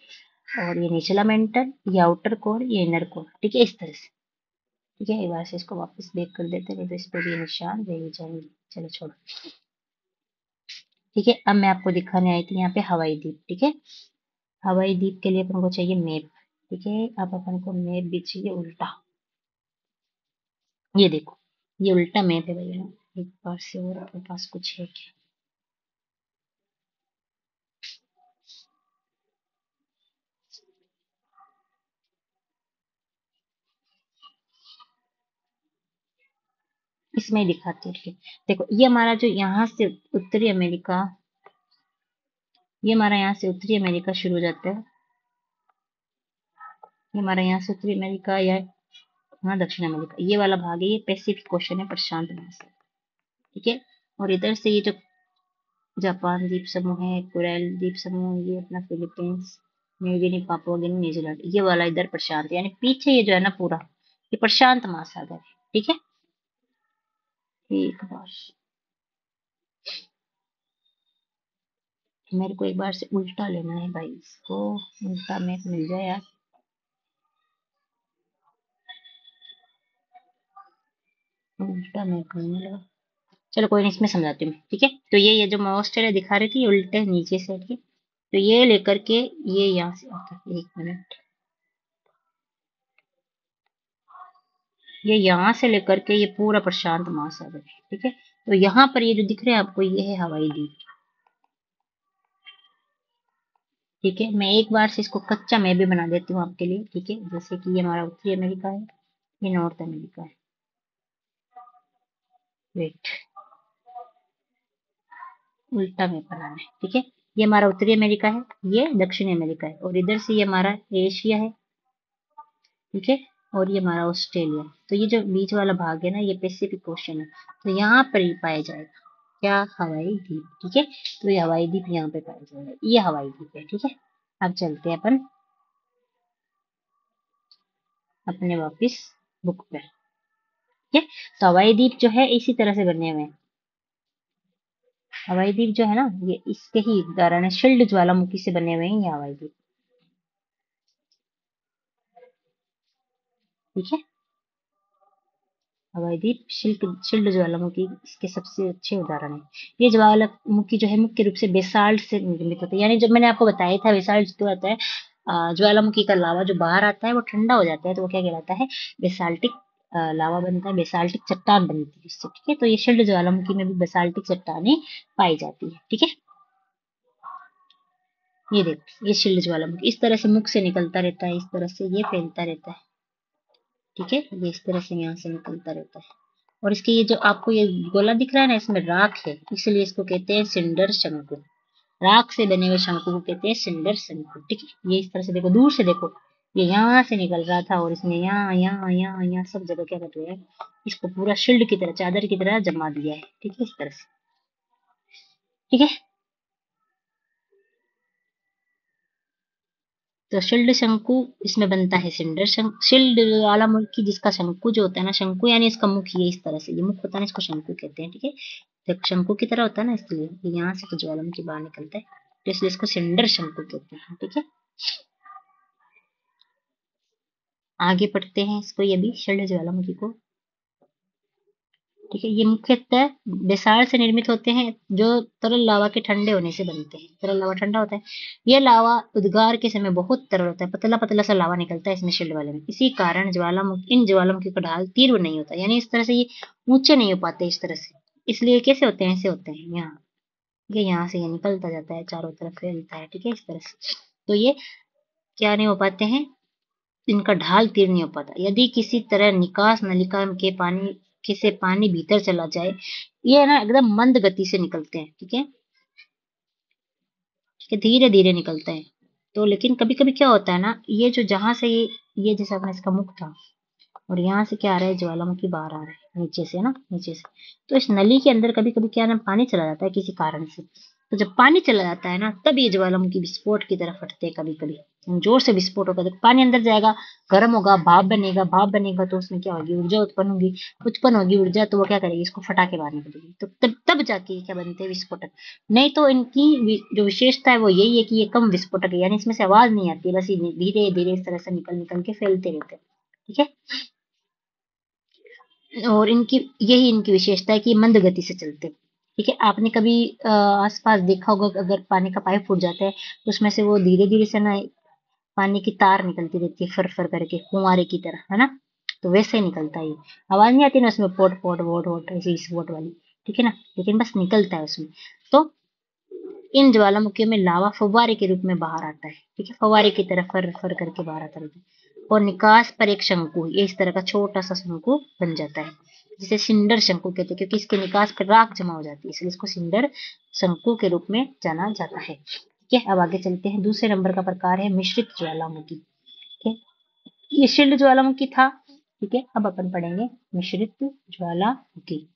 और ये निचला मेंटल, ये आउटर कोर, ये इनर कोर। ठीक है, इस तरह से। ठीक है, एक बार से इसको वापस बेक कर देते हैं, नहीं तो इस पे भी निशान रह जाएंगे। चलो छोड़ो। ठीक है, अब मैं आपको दिखाने आई थी यहाँ पे हवाई द्वीप। ठीक है, हवाई द्वीप के लिए अपन को चाहिए मैप। ठीक है, अब अपन को मैप भी चाहिए उल्टा। ये देखो, ये उल्टा मैप है भैया। एक बार से और अपने पास कुछ है क्या। इसमें दिखाती हूँ। ठीक है, देखो ये हमारा जो यहाँ से उत्तरी अमेरिका, ये हमारा यहाँ से उत्तरी अमेरिका शुरू हो जाता है। ये हमारा यहाँ से उत्तरी अमेरिका या हाँ दक्षिण अमेरिका, ये वाला भाग है, ये पैसिफिक ओशन है, प्रशांत महासागर। ठीक है, और इधर से ये जो जापान द्वीप समूह है, कुरैल द्वीप समूह, ये अपना फिलीपींस, न्यू गिनी, पापुआ गिनी, न्यूजीलैंड, ये वाला इधर प्रशांत, यानी पीछे ये जो है ना पूरा, ये प्रशांत महासागर है। ठीक है, एक बार मेरे को एक बार से उल्टा लेना है भाई, इसको उल्टा मैप मिल जाए यार। उल्टा मैप मिलने लगा। चलो कोई नहीं, इसमें समझाती हूँ मैं। ठीक है, तो ये जो मैं ऑस्ट्रेलिया दिखा रही थी उल्टे नीचे से हट के, तो ये लेकर के ये यहाँ से आता है, एक मिनट, ये यहाँ से लेकर के ये पूरा प्रशांत महासागर है। ठीक है, तो यहाँ पर ये जो दिख रहे हैं आपको, ये है हवाई द्वीप। ठीक है, मैं एक बार से इसको कच्चा मैं भी बना देती हूँ आपके लिए। ठीक है, जैसे कि ये हमारा उत्तरी अमेरिका है, ये नॉर्थ अमेरिका है। वेट, उल्टा में बनाना है। ठीक है, ये हमारा उत्तरी अमेरिका है, ये दक्षिणी अमेरिका है, और इधर से ये हमारा एशिया है। ठीक है, और ये हमारा ऑस्ट्रेलिया है। तो ये जो बीच वाला भाग है ना, ये पैसिफिक ओशन है। तो यहाँ पर ही पाया जाएगा क्या, हवाई द्वीप। ठीक है, तो ये हवाई द्वीप यहाँ पे पाया जाएगा, ये हवाई द्वीप है। ठीक है, अब चलते हैं अपन अपने वापिस बुक पे। ठीक है, तो हवाई द्वीप जो है इसी तरह से बने हुए हैं। हवाई द्वीप जो है ना, ये इसके ही उदाहरण है, शिल्ड ज्वालामुखी से बने हुए हैं ये हवाई द्वीप। ठीक है, हवाई द्वीप शिल्ड ज्वालामुखी इसके सबसे अच्छे उदाहरण है। ये ज्वालामुखी जो है मुख्य रूप से बेसाल्ट से निर्मित होता है, यानी जब मैंने आपको बताया था बेसाल्ट जो होता है, ज्वालामुखी का लावा जो बाहर आता है वो ठंडा हो जाता है तो वो क्या कहलाता है, बेसाल्टिक लावा बनता है, बेसाल्टिक चट्टान बनती है इससे। ठीक है, तो ये शिल्ड ज्वालामुखी में भी बेसाल्टिक चट्टानें पाई जाती है। ठीक है, ये देखो ये शिल्ड ज्वालामुखी इस तरह से मुख से निकलता रहता है, इस तरह से ये फैलता रहता है। ठीक है, ये इस तरह से यहाँ से निकलता रहता है। और इसके ये जो आपको ये गोला दिख रहा है ना, इसमें राख है, इसलिए इसको कहते हैं सिंडर शंकु। राख से बने हुए शंकु को कहते हैं सिंडर शंकु। ठीक है, ये इस तरह से देखो, दूर से देखो, ये यहाँ से निकल रहा था और इसने यहाँ यहाँ यहाँ यहाँ सब जगह क्या कर दिया है, इसको पूरा शील्ड की तरह, चादर की तरह जमा दिया है। ठीक है, इस तरह से। ठीक है, तो शील्ड शंकु इसमें बनता है सिंडर शंकु। शील्ड वाला मुल्की जिसका शंकु जो होता है ना, शंकु यानी इसका मुख ये इस तरह से, ये मुख होता है ना, इसको शंकु कहते हैं। ठीक है, तो शंकु की तरह होता है ना, इसलिए यहाँ से तो ज्वालामुखी बाहर निकलता है, तो इसलिए इसको सिंडर शंकु कहते हैं। ठीक है, आगे पढ़ते हैं इसको, ये भी शील्ड ज्वालामुखी को। ठीक है, ये मुख्यतः बेसाल्ट से निर्मित होते हैं जो तरल लावा के ठंडे होने से बनते हैं। तरल लावा ठंडा होता है, यह लावा उद्गार के समय बहुत तरल होता है, पतला पतला सा लावा निकलता है इसमें शील्ड वाले में। इसी कारण ज्वालामुखी, इन ज्वालामुखी का ढाल तीव्र नहीं होता, यानी इस तरह से ये ऊंचे नहीं हो पाते इस तरह से। इसलिए कैसे होते हैं, ऐसे होते हैं, यहाँ ये यहाँ से ये निकलता जाता है, चारों तरफ फैलता है। ठीक है, इस तरह से। तो ये क्या नहीं हो पाते हैं, इनका ढाल तीर नहीं हो पाता। यदि किसी तरह निकास नलिका के पानी से पानी भीतर चला जाए, ये ना एकदम मंद गति से निकलते हैं। ठीक है, ठीक है, धीरे धीरे निकलते हैं। तो लेकिन कभी कभी क्या होता है ना, ये जो जहां से ये जैसे अपना इसका मुख था और यहाँ से क्या आ रहा है, ज्वालामुखी बाहर आ रहा है नीचे से ना, नीचे से। तो इस नली के अंदर कभी कभी क्या ना, पानी चला जाता है किसी कारण से। तो जब पानी चला जाता है ना, तब ये ज्वालामुखी विस्फोट की तरफ फटते हैं कभी कभी, जोर से विस्फोट होगा। जब पानी अंदर जाएगा, गर्म होगा, भाप बनेगा, भाप बनेगा तो उसमें क्या होगी, ऊर्जा उत्पन्न होगी। उत्पन्न होगी ऊर्जा, तो वो क्या करेगी, इसको फटा के बाहर निकलेगी, तो तब तब जाके ये क्या बनते हैं, विस्फोटक। नहीं तो इनकी जो विशेषता है वो यही है कि ये कम विस्फोटक है, यानी इसमें से आवाज नहीं आती, बस ये धीरे धीरे इस तरह से निकल निकल के फैलते रहते हैं। ठीक है, और इनकी यही इनकी विशेषता है कि मंद गति से चलते हैं। ठीक है, आपने कभी आसपास देखा होगा कि अगर पानी का पाइप फूट जाता है तो उसमें से वो धीरे धीरे से ना पानी की तार निकलती रहती है, फर फर करके फुहारे की तरह, है ना। तो वैसे ही निकलता है ये, आवाज नहीं आती ना उसमें, पोट पोट वोट वोट ऐसी वोट वाली। ठीक है ना, लेकिन बस निकलता है उसमें। तो इन ज्वालामुखियों में लावा फव्वारे के रूप में बाहर आता है। ठीक है, फव्वारे की तरह फर फर करके बाहर आता रहता है। और निकास पर एक शंकु, ये इस तरह का छोटा सा शंकु बन जाता है, जिसे सिंडर शंकु कहते हैं, क्योंकि इसके निकास पर राख जमा हो जाती है, इसलिए इसको सिंडर शंकु के रूप में जाना जाता है। ठीक है, अब आगे चलते हैं। दूसरे नंबर का प्रकार है मिश्रित ज्वालामुखी। ठीक है, ये शील्ड ज्वालामुखी था। ठीक है, अब अपन पढ़ेंगे मिश्रित ज्वालामुखी।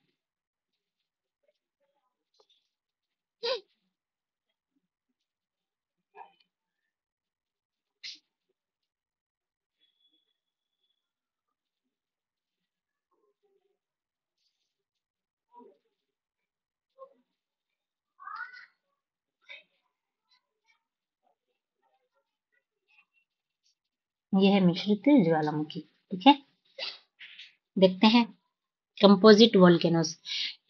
यह है मिश्रित ज्वालामुखी। ठीक है, देखते हैं कंपोजिट वोल्केनोज।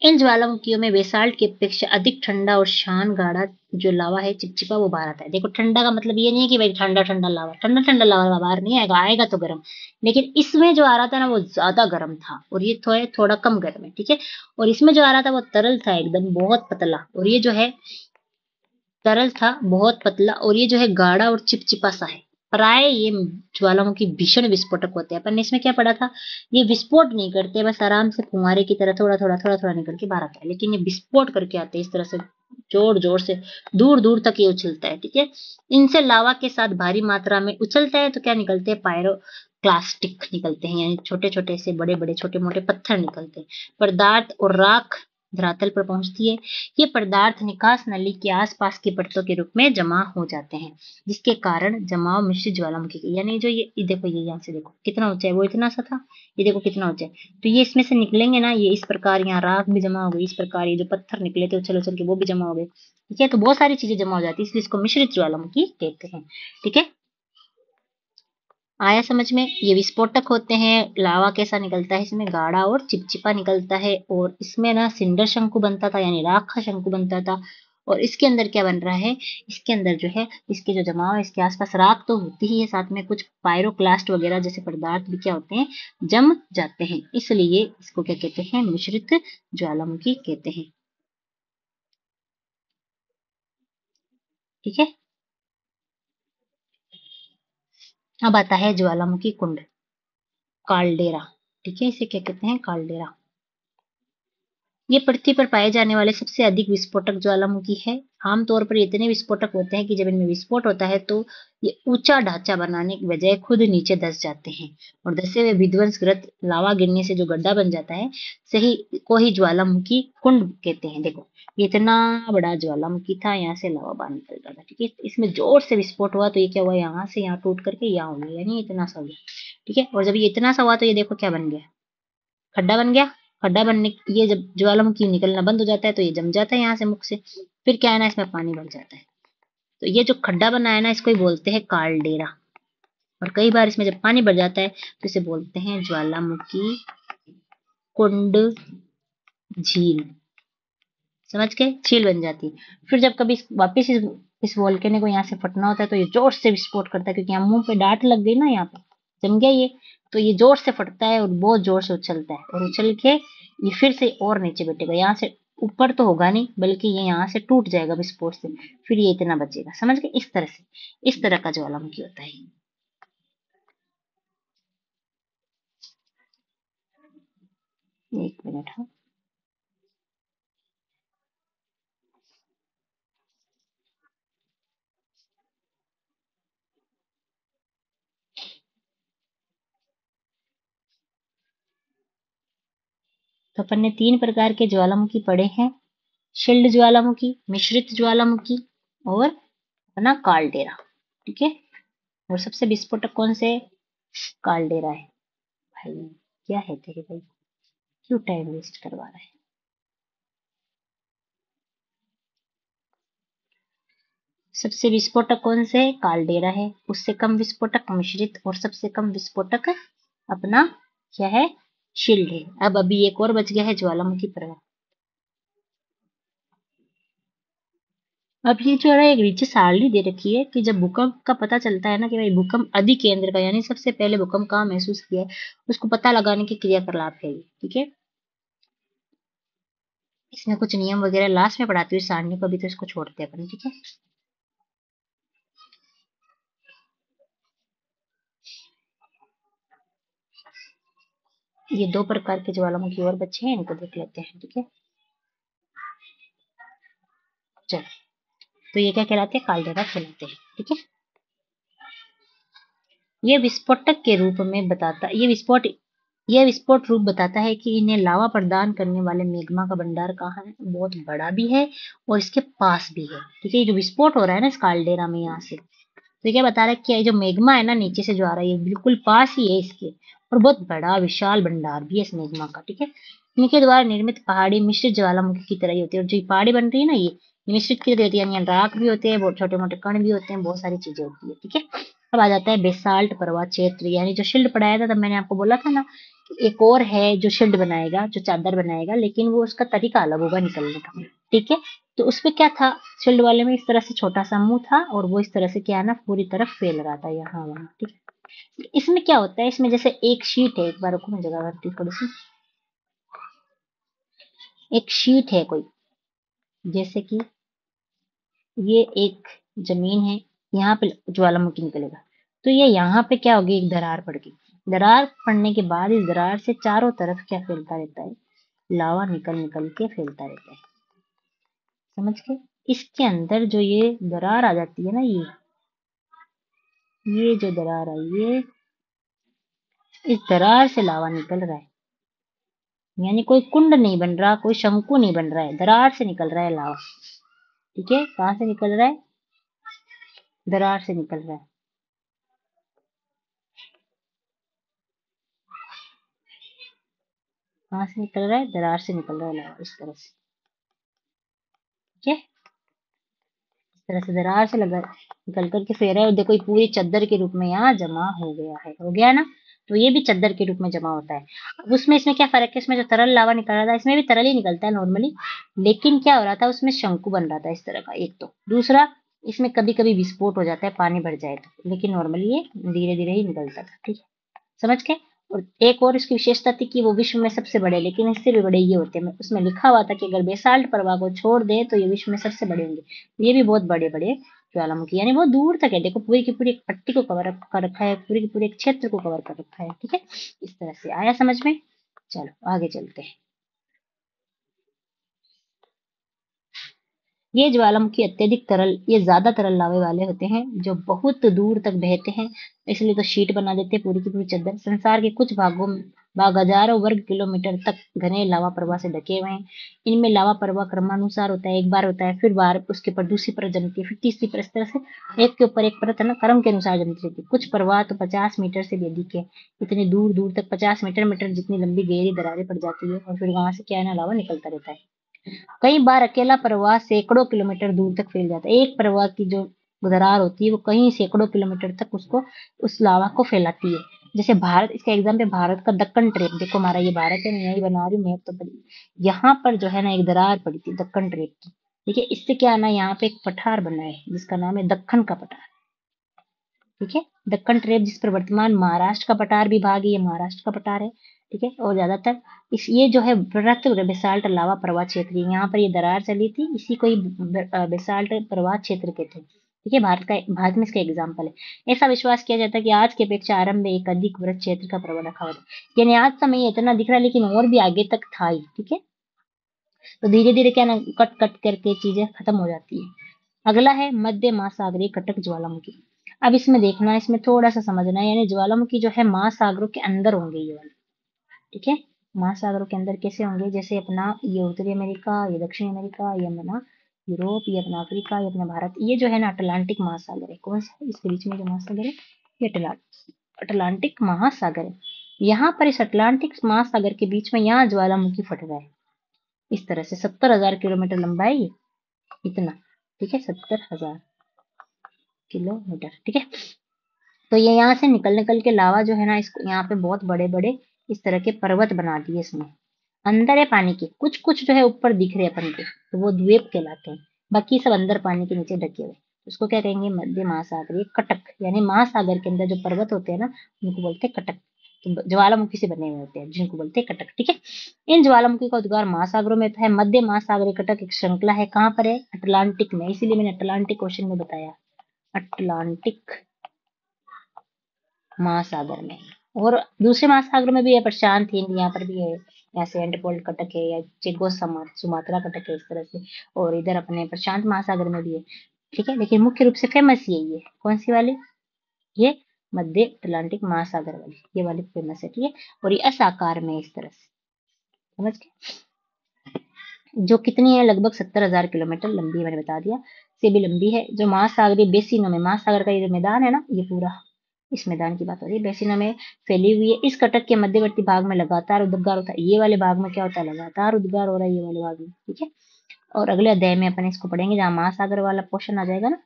इन ज्वालामुखियों में बेसाल्ट की अपेक्षा अधिक ठंडा और शान गाढ़ा जो लावा है, चिपचिपा, वो बाहर आता है। देखो, ठंडा का मतलब ये नहीं है कि भाई ठंडा ठंडा लावा, ठंडा ठंडा लावा बाहर नहीं आएगा, आएगा तो गर्म। लेकिन इसमें जो आ रहा था ना वो ज्यादा गर्म था, और ये थोड़ा कम गर्म है। ठीक है, और इसमें जो आ रहा था वो तरल था, एकदम बहुत पतला, और ये जो है तरल था बहुत पतला, और ये जो है गाढ़ा और चिपचिपा सा है। प्राय ये ज्वालामुखी भीषण विस्फोटक होते हैं। अपन ने इसमें क्या पढ़ा था, ये विस्फोट नहीं करते, बस आराम से फुहारे की तरह थोड़ा थोड़ा थोड़ा थोड़ा निकल के बाहर आता है, लेकिन ये विस्फोट करके आते हैं इस तरह से, जोर जोर से, दूर दूर तक ये उछलता है। ठीक है, इनसे लावा के साथ भारी मात्रा में उछलता है तो क्या निकलते हैं, पायरोक्लास्टिक निकलते हैं, यानी छोटे छोटे से बड़े बड़े छोटे मोटे पत्थर निकलते हैं। पदार्थ और राख धरातल पर पहुंचती है। ये पदार्थ निकास नली के आसपास की परतों के रूप में जमा हो जाते हैं, जिसके कारण जमाव मिश्रित ज्वालामुखी की, यानी जो ये देखो, ये यहाँ से देखो कितना ऊंचा है, वो इतना सा था, ये देखो कितना ऊंचा है, तो ये इसमें से निकलेंगे ना, ये इस प्रकार यहाँ राख भी जमा हो गई, इस प्रकार ये जो पत्थर निकले थे उछल उछल के वो भी जमा हो गए। ठीक है, तो बहुत सारी चीजें जमा हो जाती है, इसलिए इसको मिश्रित ज्वालामुखी कहते हैं। ठीक है, आया समझ में। ये विस्फोटक होते हैं। लावा कैसा निकलता है, इसमें गाढ़ा और चिपचिपा निकलता है, और इसमें ना सिंडर शंकु बनता था, यानी राख का शंकु बनता था। और इसके अंदर क्या बन रहा है, इसके अंदर जो है, इसके जो जमाव है, इसके आसपास राख तो होती ही है, साथ में कुछ पायरोक्लास्ट वगैरह जैसे पदार्थ भी क्या होते हैं, जम जाते हैं, इसलिए इसको क्या कहते हैं, मिश्रित ज्वालामुखी कहते हैं। ठीक है, अब आता है ज्वालामुखी कुंड, काल्डेरा। ठीक है, इसे क्या कहते हैं, काल्डेरा। ये पृथ्वी पर पाए जाने वाले सबसे अधिक विस्फोटक ज्वालामुखी है। आमतौर पर इतने विस्फोटक होते हैं कि जब इनमें विस्फोट होता है तो ये ऊंचा ढांचा बनाने की बजाय खुद नीचे धंस जाते हैं, और धसे हुए विध्वंसग्रस्त लावा गिरने से जो गड्ढा बन जाता है, सही को ही ज्वालामुखी कुंड कहते हैं। देखो, ये इतना बड़ा ज्वालामुखी था, यहाँ से लावा बाहर निकल रहा था। ठीक है, इसमें जोर से विस्फोट हुआ तो ये क्या हुआ, यहाँ से यहाँ टूट करके यहाँ हो गया, यानी इतना सा हो गया। ठीक है, और जब ये इतना सा हुआ तो ये देखो क्या बन गया, खड्डा बन गया। खड्डा बनने, ये जब ज्वालामुखी निकलना बंद हो जाता है तो ये जम जाता है यहाँ से मुख से, फिर क्या है ना, इसमें पानी भर जाता है। तो ये जो खड्डा बना है ना, इसको ही बोलते हैं कालडेरा। और कई बार इसमें जब पानी भर जाता है तो इसे बोलते हैं ज्वालामुखी कुंड झील। समझ के, झील बन जाती है। फिर जब कभी वापिस इस वोल्केनो को यहाँ से फटना होता है तो ये जोर से विस्फोट करता है, क्योंकि यहाँ मुंह पे डांट लग गई ना, यहाँ पे जम गया ये, तो ये जोर से फटता है और बहुत जोर से उछलता है, और उछल के ये फिर से और नीचे बैठेगा, यहाँ से ऊपर तो होगा नहीं, बल्कि ये यहाँ से टूट जाएगा विस्फोट से, फिर ये इतना बचेगा। समझ गए, इस तरह से, इस तरह का ज्वालामुखी होता है। एक मिनट, हाँ। तो अपन ने 3 प्रकार के ज्वालामुखी पढ़े हैं, शिल्ड ज्वालामुखी, मिश्रित ज्वालामुखी, और अपना कालडेरा। ठीक है, और सबसे विस्फोटक कौन से, कालडेरा है। भाई क्या है तेरे भाई, क्यों टाइम वेस्ट करवा रहा है। सबसे विस्फोटक कौन से, कालडेरा है। उससे कम विस्फोटक मिश्रित, और सबसे कम विस्फोटक अपना क्या है, शिल्ड है। अब अभी एक और बच गया है, ज्वालामुखी प्रवाह। अब ये जो है एक नीचे सारणी दे रखी है कि जब भूकंप का पता चलता है ना कि भाई भूकंप अधिकेंद्र का, यानी सबसे पहले भूकंप कहाँ महसूस किया है, उसको पता लगाने की क्रियाकलाप है ये। ठीक है, इसमें कुछ नियम वगैरह लास्ट में पढ़ाती हुई सारणी को, अभी तो इसको छोड़ते हैं अपन। ठीक है, ये 2 प्रकार के ज्वालामुखी और बच्चे हैं, इनको देख लेते हैं। ठीक है, चलो, तो ये क्या कहलाते हैं, कालडेरा कहलाते हैं। ठीक है, ये विस्फोटक के रूप में बताता, यह विस्फोट रूप बताता है कि इन्हें लावा प्रदान करने वाले मैग्मा का भंडार कहाँ है, बहुत बड़ा भी है और इसके पास भी है। ठीक है, ये जो विस्फोट हो रहा है ना इस कालडेरा में, यहाँ से, तो क्या बता रहा है कि ये जो मैग्मा है ना नीचे से जो आ रहा है, ये बिल्कुल पास ही है इसके, और बहुत बड़ा विशाल भंडार भी है इस मैग्मा का। ठीक है, इनके द्वारा निर्मित पहाड़ी मिश्रित ज्वालामुखी की तरह ही होती है, और जो पहाड़ी बन रही है ना, ये मिश्रित की तरह होती है, यानी राख भी होते हैं, बहुत छोटे मोटे कण भी होते हैं, बहुत सारी चीजें होती है। ठीक है, अब आ जाता है बेसाल्ट पर्वत क्षेत्र, यानी जो शिल्ड पढ़ाया था, तब मैंने आपको बोला था ना कि एक और है जो शिल्ड बनाएगा, जो चादर बनाएगा, लेकिन वो उसका तरीका अलग होगा निकलने का। ठीक है, तो उसमें क्या था, शील्ड वाले में इस तरह से छोटा सा मुंह था, और वो इस तरह से क्या है ना, पूरी तरफ फैल रहा था यहाँ वहां। ठीक है, इसमें क्या होता है, इसमें जैसे एक शीट है, एक बार रुको मैं जगह करती हूँ थोड़ी सी, एक शीट है कोई, जैसे कि ये एक जमीन है, यहाँ पे ज्वालामुखी निकलेगा, तो ये यहाँ पे क्या होगी, एक दरार पड़ गई। दरार पड़ने के बाद इस दरार से चारों तरफ क्या फैलता रहता है, लावा निकल निकल के फैलता रहता है। समझ के, इसके अंदर जो ये दरार आ जाती है ना, ये जो दरार आई, ये इस दरार से लावा निकल रहा है। यानी कोई कुंड नहीं बन रहा, कोई शंकु नहीं बन रहा है, दरार से निकल रहा है लावा। ठीक है, कहाँ से निकल रहा है? दरार से निकल रहा है। कहाँ से निकल रहा है? दरार से निकल रहा है लावा, इस तरह से। ठीक है, इस तरह से दरार से लगा निकल करके फिर है, और देखो ये पूरी चद्दर के रूप में यहाँ जमा हो गया है, हो गया ना। तो ये भी चद्दर के रूप में जमा होता है। अब उसमें इसमें क्या फर्क है? इसमें जो तरल लावा निकल रहा था, इसमें भी तरल ही निकलता है नॉर्मली, लेकिन क्या हो रहा था, उसमें शंकु बन रहा था इस तरह का, एक तो दूसरा इसमें कभी कभी विस्फोट हो जाता है पानी भर जाए तो, लेकिन नॉर्मली ये धीरे धीरे ही निकलता था। ठीक है, समझ के। और एक और इसकी विशेषता थी कि वो विश्व में सबसे बड़े, लेकिन इससे भी बड़े ये होते हैं। उसमें लिखा हुआ था कि अगर बेसाल्ट प्रवाह को छोड़ दे तो ये विश्व में सबसे बड़े होंगे। ये भी बहुत बड़े बड़े ज्वालामुखी, यानी बहुत दूर तक है। देखो पूरी की पूरी एक पट्टी को कवर कर रखा है, पूरी की पूरी एक क्षेत्र को कवर कर रखा है। ठीक है, इस तरह से आया समझ में। चलो आगे चलते हैं। ये ज्वालामुखी अत्यधिक तरल, ये ज्यादा तरल लावे वाले होते हैं जो बहुत दूर तक बहते हैं, इसलिए तो शीट बना देते हैं पूरी की पूरी चद्दर। संसार के कुछ भाग हजारों वर्ग किलोमीटर तक घने लावा प्रवाह से ढके हुए हैं। इनमें लावा प्रवाह क्रमानुसार होता है, एक बार होता है, फिर बार उसके ऊपर दूसरी परत जमती है, फिर तीसरी परत, इस तरह से एक के ऊपर एक परत है ना, क्रम के अनुसार जमती रहती है। कुछ प्रवाह तो 50 मीटर से भी अधिक है, इतनी दूर दूर तक 50 मीटर जितनी लंबी गहरी दरारें पड़ जाती है, और फिर वहां से क्या है ना, लावा निकलता रहता है। कई बार अकेला प्रवाह सैकड़ों किलोमीटर दूर तक फैल जाता है। एक प्रवाह की जो दरार होती है वो कहीं सैकड़ों किलोमीटर तक उसको, उस लावा को फैलाती है। जैसे भारत, इसका एग्जाम पे भारत का दक्कन ट्रेप, देखो हमारा ये भारत है, मैं यही बना रही हूँ मैप तो यहाँ पर जो है ना एक दरार पड़ी थी दक्कन ट्रेप की। ठीक है, इससे क्या है ना, यहाँ पे एक पठार बना है जिसका नाम है दक्कन का पठार। ठीक है, दक्कन ट्रेप जिस पर वर्तमान महाराष्ट्र का पठार भी भाग है, ये महाराष्ट्र का पठार है। ठीक है, और ज्यादातर इस ये जो है वृहत बेसाल्ट लावा प्रवाह क्षेत्र है, यहाँ पर ये दरार चली थी, इसी को ही बेसाल्ट प्रवाह क्षेत्र कहते हैं। ठीक है, भारत में इसका एग्जाम्पल है। ऐसा विश्वास किया जाता है कि आज की अपेक्षा आरंभ में एक अधिक वृहत क्षेत्र का प्रवाह रखा हुआ था, यानी आज समय ये इतना दिख रहा है लेकिन और भी आगे तक था ही। ठीक है, तो धीरे धीरे क्या ना, कट कट करके चीजें खत्म हो जाती है। अगला है मध्य महासागरीय कटक ज्वालामुखी। अब इसमें देखना है, इसमें थोड़ा सा समझना है, यानी ज्वालामुखी जो है महासागरों के अंदर होंगे ये वाले। ठीक है, महासागरों के अंदर कैसे होंगे? जैसे अपना ये उत्तरी अमेरिका, ये दक्षिणी अमेरिका, ये अपना यूरोप, ये अपना अफ्रीका, ये अपना भारत, ये जो है ना अटलांटिक महासागर है। कौन सा है इसके बीच में जो महासागर है? ये अटलांटिक महासागर है। यहाँ पर इस अटलांटिक महासागर के बीच में यहाँ ज्वालामुखी फट रहा है, इस तरह से 70,000 किलोमीटर लंबा है ये, इतना। ठीक है, 70,000 किलोमीटर। ठीक है, तो ये यहाँ से निकल निकल के लावा जो है ना, इसको यहाँ पे बहुत बड़े बड़े इस तरह के पर्वत बना दिए इसने। अंदर है पानी के, कुछ कुछ जो है ऊपर दिख रहे अपन को, तो वो द्वीप कहलाते हैं। बाकी सब अंदर पानी के नीचे ढके हुए, उसको क्या कहेंगे? मध्य महासागरीय कटक, यानी महासागर के अंदर जो पर्वत होते हैं ना, उनको बोलते हैं कटक। तो ज्वालामुखी से बने हुए होते हैं जिनको बोलते हैं कटक। ठीक है, इन ज्वालामुखी का उद्गार महासागरों में है। मध्य महासागरीय कटक एक श्रृंखला है, कहाँ पर है? अटलांटिक में, इसीलिए मैंने अटलांटिक क्वेश्चन में बताया, अटलांटिक महासागर में। और दूसरे महासागर में भी है, प्रशांत हिंद, यहाँ पर भी है, यहाँ से एंडपोल्ट कटक है, या चिगो सुमात्रा कटक है, इस तरह से। और इधर अपने प्रशांत महासागर में भी है। ठीक है, लेकिन मुख्य रूप से फेमस यही है, कौन सी वाली? ये मध्य अटलांटिक महासागर वाली, ये वाली फेमस है। ठीक है, और ये एस आकार में इस तरह से, समझ गए? जो कितनी है? लगभग 70,000 किलोमीटर लंबी है, मैंने बता दिया, से भी लंबी है। जो महासागरीय बेसिनों में, महासागर का ये जो मैदान है ना, ये पूरा इस मैदान की बात हो रही है, बेसिनों में फैली हुई है। इस कटक के मध्यवर्ती भाग में लगातार उद्गार होता है, ये वाले भाग में क्या होता है? लगातार उद्गार हो रहा है ये वाले भाग में। ठीक है, और अगले अध्याय में अपन इसको पढ़ेंगे, जहाँ महासागर वाला पोर्शन आ जाएगा ना,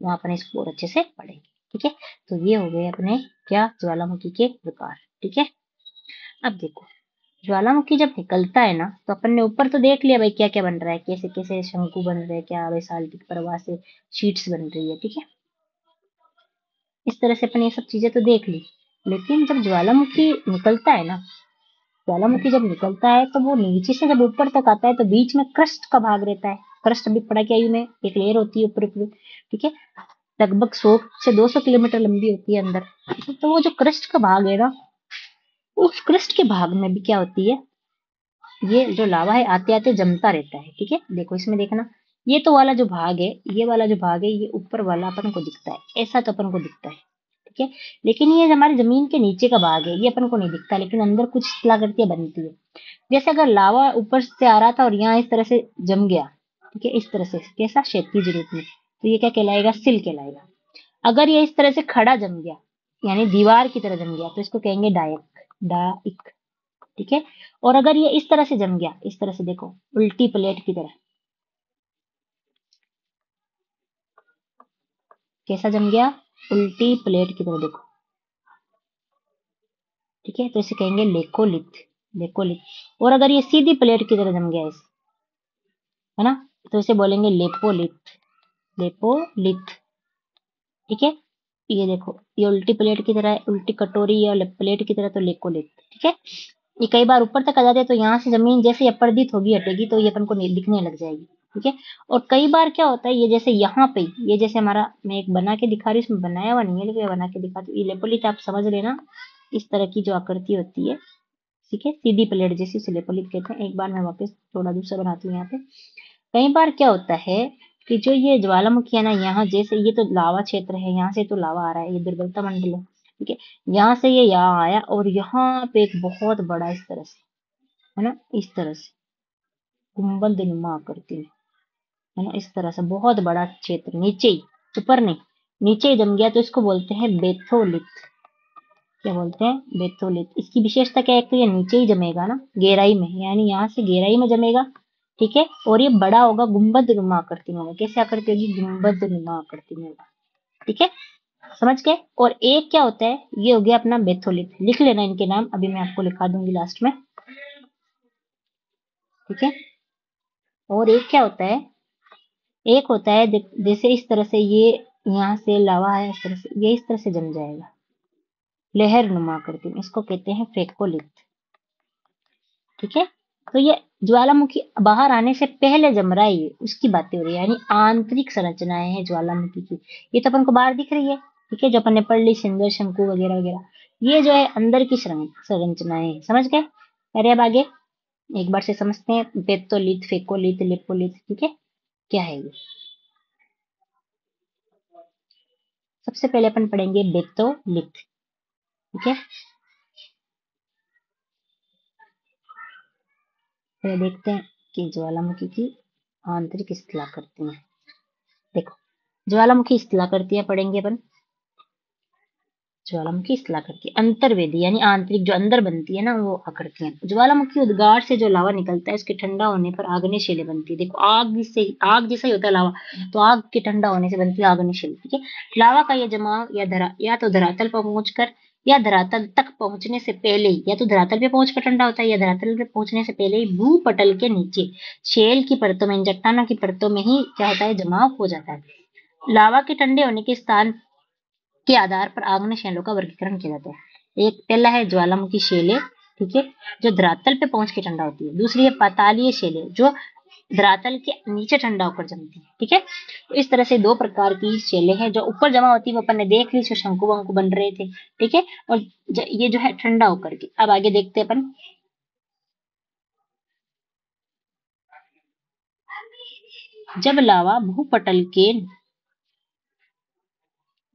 वहां अपन इसको और अच्छे से पढ़ेंगे। ठीक है, तो ये हो गए अपने क्या? ज्वालामुखी के प्रकार। ठीक है, अब देखो, ज्वालामुखी जब निकलता है ना, तो अपन ने ऊपर तो देख लिया भाई क्या क्या बन रहा है, कैसे कैसे शंकु बन रहे हैं, क्या बेसाल्टिक प्रवाह से शीट्स बन रही है। ठीक है, इस तरह से अपन ये सब चीजें तो देख ली। लेकिन जब ज्वालामुखी निकलता है ना, ज्वालामुखी जब निकलता है तो वो नीचे से जब ऊपर तक आता है तो बीच में क्रस्ट का भाग रहता है। क्रस्ट अभी पढ़ा क्या? में एक लेयर होती है ऊपर ऊपर। ठीक है, लगभग 100 से 200 किलोमीटर लंबी होती है अंदर। तो वो जो क्रस्ट का भाग है ना, उस क्रस्ट के भाग में भी क्या होती है, ये जो लावा है आते आते जमता रहता है। ठीक है, देखो इसमें देखना, ये तो वाला जो भाग है, ये वाला जो भाग है, ये ऊपर वाला अपन को दिखता है, ऐसा तो अपन को दिखता है। ठीक है। लेकिन ये हमारी जमीन के नीचे का भाग है, ये अपन को नहीं दिखता, लेकिन अंदर कुछ शिलाकृतियां बनती है। जैसे अगर लावा ऊपर से आ रहा था और यहाँ इस तरह से जम गया, ठीक है, इस तरह से कैसा क्षैतिज रूप में, तो ये क्या कहलाएगा, सिल कहलाएगा। अगर ये इस तरह से खड़ा जम गया, यानी दीवार की तरह जम गया, तो इसको कहेंगे डायक, डाइक, ठीक है। और अगर ये इस तरह से जम गया, इस तरह से देखो उल्टी प्लेट की तरह, कैसा जम गया, उल्टी प्लेट की तरह देखो, ठीक है, तो इसे कहेंगे लेकोलिथ, लेकोलिथ। और अगर ये सीधी प्लेट की तरह जम गया इस, है ना, तो इसे बोलेंगे लेपोलिथ, लेपोलिथ, ठीक है। ये देखो ये उल्टी प्लेट की तरह है, उल्टी कटोरी या प्लेट की तरह, तो लेकोलिथ, ठीक है। ये कई बार ऊपर तक आ जाते हैं, तो यहाँ से जमीन जैसे अपर्दित होगी, हटेगी, तो ये अपन को दिखने लग जाएगी, ठीक है। और कई बार क्या होता है, ये जैसे यहाँ पे, ये जैसे हमारा, मैं एक बना के दिखा रही हूँ, इसमें बनाया हुआ नहीं है, लेकिन बना के दिखा, तो ये लेपोलिथ आप समझ लेना, इस तरह की जो आकृति होती है, ठीक है, सीधी प्लेट जैसी, उसे लेपोलिथ कहते हैं। एक बार मैं वापस थोड़ा दूसरा बनाती हूँ यहाँ पे। कई बार क्या होता है कि जो ये ज्वालामुखी है ना, यहाँ जैसे ये तो लावा क्षेत्र है, यहाँ से तो लावा आ रहा है, ये दुर्बलता मंडल है, ठीक है। यहाँ से ये यहाँ आया और यहाँ पे एक बहुत बड़ा इस तरह से, है ना, इस तरह से गुंबद नुमा आकृति में, है ना, इस तरह से बहुत बड़ा क्षेत्र नीचे ही, ऊपर नहीं, नीचे ही जम गया, तो इसको बोलते हैं बेथोलिथ। क्या बोलते हैं, बेथोलिथ। इसकी विशेषता क्या है, तो ये नीचे ही जमेगा ना, गहराई में, यानी यहाँ से गहराई में जमेगा, ठीक है। और ये बड़ा होगा, गुंबद नुमा आकृति में होगा। कैसे आकृति होगी, गुंबद नुमा आकृति में होगा, ठीक है, समझ गए। और एक क्या होता है, ये हो गया अपना बेथोलिथ, लिख लेना इनके नाम, अभी मैं आपको लिखा दूंगी लास्ट में, ठीक है। और एक क्या होता है, एक होता है जैसे इस तरह से ये यहाँ से लावा है, इस तरह से ये इस तरह से जम जाएगा, लहर नुमा आकृति में, इसको कहते हैं फेकोलिथ, ठीक है। तो ये ज्वालामुखी बाहर आने से पहले जम रहा है, ये उसकी बातें हो रही है, यानी आंतरिक संरचनाएं हैं ज्वालामुखी की। ये तो अपन को बाहर दिख रही है, ठीक है, जो अपन ने पढ़ ली, सिंदर, शंकु वगैरह वगैरह। ये जो है अंदर की संरचनाएं हैं, समझ गए। अरे अब आगे एक बार से समझते हैं, बेथोलिथ, फेकोलिथ, लेपोलिथ, ठीक है, क्या है ये। सबसे पहले अपन पढ़ेंगे बेथोलिथ, ठीक है। फिर देखते हैं कि ज्वालामुखी की आंतरिक स्थलाकृतियां, देखो ज्वालामुखी स्थलाकृतियां पढ़ेंगे अपन। ज्वालामुखी स्थलाकृति अंतर्वेदी, यानी आंतरिक, जो अंदर बनती है ना, वो आकृतियां। ज्वालामुखी उद्गार से जो लावा निकलता है, उसके ठंडा होने पर आग्नेय शिले बनती है। देखो आग से, आग जैसा ही होता है लावा, तो आग के ठंडा होने से बनती है आग्नेय शिला, ठीक है। लावा का यह जमाव या तो धरातल पर पहुंचकर, या धरातल तक पहुंचने से पहले ही, या तो धरातल पे पहुंचकर ठंडा होता है, या धरातल पे पहुंचने से पहले ही भूपटल के नीचे शेल की परतों में, चट्टानों की परतों में ही क्या होता है, जमाव हो जाता है। लावा के ठंडे होने के स्थान के आधार पर आग्नेय शैलों का वर्गीकरण किया जाता है। एक पहला है ज्वालामुखी शैलें, ठीक है, जो धरातल पे पहुंच के ठंडा होती है। दूसरी है पातालीय शैलें, जो धरातल के नीचे ठंडा होकर जमती है, ठीक है। तो इस तरह से दो प्रकार की शैलें हैं, जो ऊपर जमा होती है, वो अपन ने देख ली, जो शंकु वंकु बन रहे थे, ठीक है। और ये जो है ठंडा होकर के, अब आगे देखते हैं अपन। जब लावा भूपटल के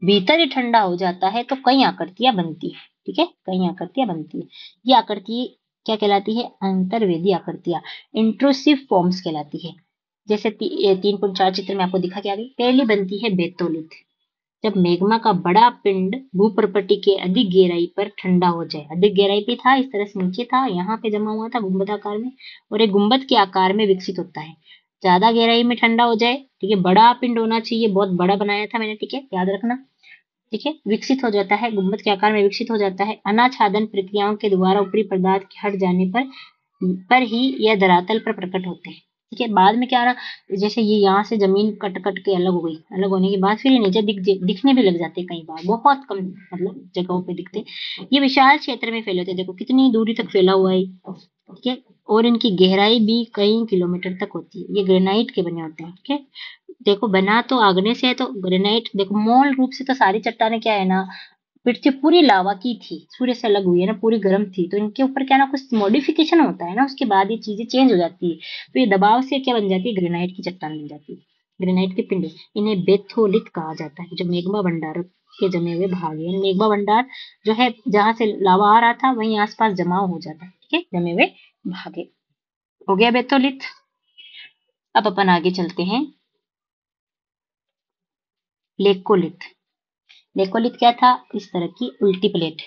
भीतर ही ठंडा हो जाता है, तो कई आकृतियां बनती है, ठीक है, कई आकृतियां बनती है। ये आकृति क्या कहलाती है, अंतर्वेदी आकृतियां, इंट्रूसिव फॉर्म्स कहलाती है। जैसे 3.4 चित्र में आपको दिखा के आगे, पहली बनती है बेथोलिथ, जब मैग्मा का बड़ा पिंड भूप्रपट्टी के अधिक गहराई पर ठंडा हो जाए। अधिक गहराई पे था, इस तरह से नीचे था, यहाँ पे जमा हुआ था गुंबद आकार में, और एक गुंबद के आकार में विकसित होता है। ज्यादा गहराई में ठंडा हो जाए, ठीक है, बड़ा पिंड होना चाहिए, बहुत बड़ा बनाया था मैंने, ठीक है, याद रखना, ठीक है, विकसित हो जाता है, गुंबद के आकार में विकसित हो जाता है। अनाच्छादन प्रक्रियाओं के द्वारा ऊपरी पदार्थ के हट जाने पर ही यह धरातल पर प्रकट होते हैं, ठीक है। बाद में क्या रहा, जैसे ये यहाँ से जमीन कट कट के अलग हो गई, अलग होने के बाद फिर ये नीचे दिखने भी लग जाते हैं, कई बार बहुत कम मतलब जगहों पे दिखते हैं। ये विशाल क्षेत्र में फैले होते हैं, देखो कितनी दूरी तक फैला हुआ है, ठीक है। और इनकी गहराई भी कई किलोमीटर तक होती है। ये ग्रेनाइट के बने होते हैं, ठीक है। देखो बना तो आग्नेय से है, तो ग्रेनाइट, देखो मूल रूप से तो सारी चट्टानें क्या है ना, पृथ्वी पूरी लावा की थी, सूर्य से अलग हुई है ना, पूरी गर्म थी, तो इनके ऊपर क्या ना कुछ मॉडिफिकेशन होता है ना, उसके बाद ये चीजें चेंज हो जाती है, तो ये दबाव से क्या बन जाती है, ग्रेनाइट की चट्टान बन जाती है। ग्रेनाइट के पिंड, इन्हें बेथोलित कहा जाता है। जो मैग्मा भंडार के जमे हुए भाग है, मैग्मा भंडार जो है जहां से लावा आ रहा था वहीं आसपास जमाव हो जाता है, ठीक है, जमे हुए भागे। हो गया बेथोलित। अब अपन आगे चलते हैं। लेकोलिथ। लेकोलिथ क्या था? इस तरह की उल्टी प्लेट।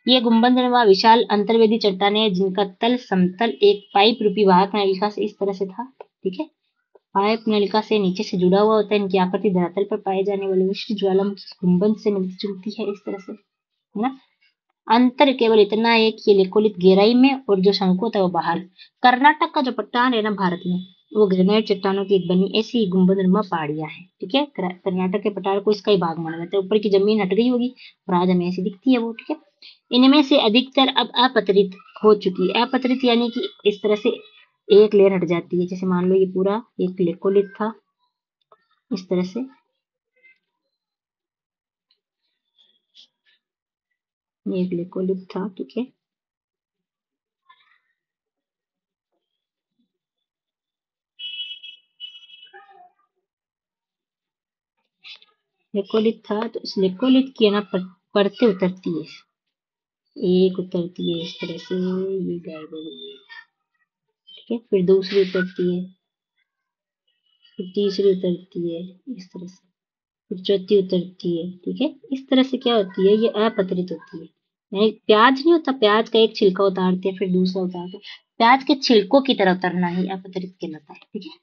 ये गुंबदनुमा विशाल अंतर्वेदी चट्टानें हैं जिनका तल समतल एक पाइप रूपी वाहक नलिका से इस तरह से था, ठीक है। पाइप नलिका से नीचे से जुड़ा हुआ होता है। इनकी आकृति धरातल पर पाए जाने वाले विशिष्ट ज्वालामुखी गुंबद से मिलती जुलती है, इस तरह से, है ना। अंतर केवल इतना है कि ये लेकोलिथ गहराई में और जो शंकु होता है वो बाहर। कर्नाटक का जो पट्टान है ना भारत में, वो ग्रेनाइट चट्टानों की एक बनी ऐसी गुंबदनुमा पहाड़ियां हैं, ठीक है। कर्नाटक के पठार को इसका ही भाग माना जाता है। ऊपर की जमीन हट गई होगी और आज हमें ऐसी दिखती है वो, ठीक है। इनमें से अधिकतर अब अपतरित हो चुकी है। अपतरित यानी कि इस तरह से एक लेयर हट जाती है। जैसे मान लो ये पूरा एक लेकोलिथ था, इस तरह से ये एक लेकोलिथ था, ठीक है। लेकोलिथ था तो इस लेकोलिथ की है ना परतें उतरती है। एक उतरती है इस तरह से, ये गायब हो गई है, ठीक है। फिर दूसरी उतरती है, फिर तीसरी उतरती है इस तरह से, फिर चौथी उतरती है, ठीक है। इस तरह से क्या होती है, ये अपतरित होती है। यानी प्याज नहीं होता, प्याज का एक छिलका उतारते हैं फिर दूसरा उतारते हैं, प्याज के छिलकों की तरह उतरना ही अपतरित कहलाता है, ठीक है।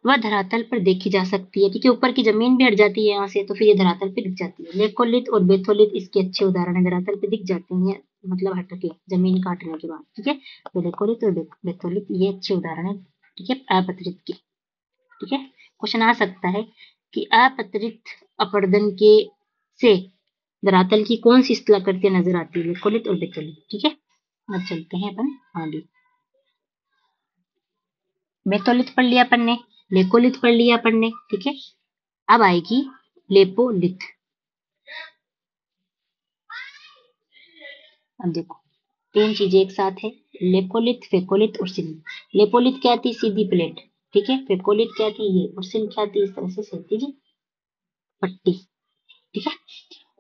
वह धरातल पर देखी जा सकती है, क्योंकि ऊपर की जमीन भी हट जाती है यहाँ से, तो फिर ये धरातल पे दिख जाती है। लेकोलिथ और बेथोलिथ इसके अच्छे उदाहरण है, धरातल पे दिख जाती है, मतलब हट के जमीन काटने के बाद, ठीक है। तो लेकोलिथ और बेथोलिथ ये अच्छे उदाहरण है, ठीक है, अपतरित के, ठीक है। क्वेश्चन आ सकता है कि अपतरित अपरदन के से धरातल की कौन सी स्थलाकृति नजर आती है, लेकोलिथ और बेथोलिथ, ठीक है। अब चलते हैं अपन आगे। बेथोलिथ पढ़ लिया अपन ने, लेकोलिथ पढ़ लिया अपन ने, ठीक है। अब आएगी लेपोलिथ। अब देखो तीन चीजें एक साथ है, लेपोलिथ, फेकोलिथ और सिल। लेपोलिथ क्या थी? सीधी प्लेट, ठीक है। फेकोलिथ क्या थी? ये। और सिल क्या थी? इस तरह से सीधी पट्टी, ठीक है।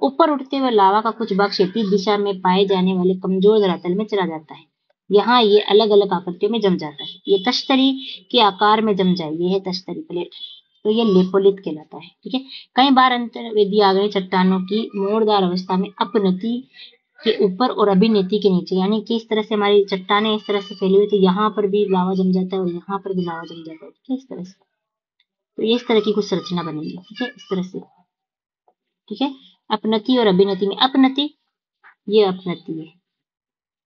ऊपर उठते हुए लावा का कुछ भाग क्षैतिज दिशा में पाए जाने वाले कमजोर धरातल में चला जाता है। यहाँ ये अलग अलग आकृतियों में जम जाता है। ये तश्तरी के आकार में जम जाए, ये है तश्तरी प्लेट, तो ये लेपोलिथ कहलाता है, ठीक है। कई बार अंतर्वेदी आग्नेय चट्टानों की मोड़दार अवस्था में अपनति के ऊपर और अभिनति के नीचे, यानी कि इस तरह से हमारी चट्टाने इस तरह से फैली हुई, तो यहाँ पर भी लावा जम जाता है और यहाँ पर भी लावा जम जाता है, ठीक है, इस तरह से। तो ये इस तरह की कुछ संरचना बनेगी, ठीक है, इस तरह से, ठीक है। अपनति और अभिनति में अपनति, ये अपनति है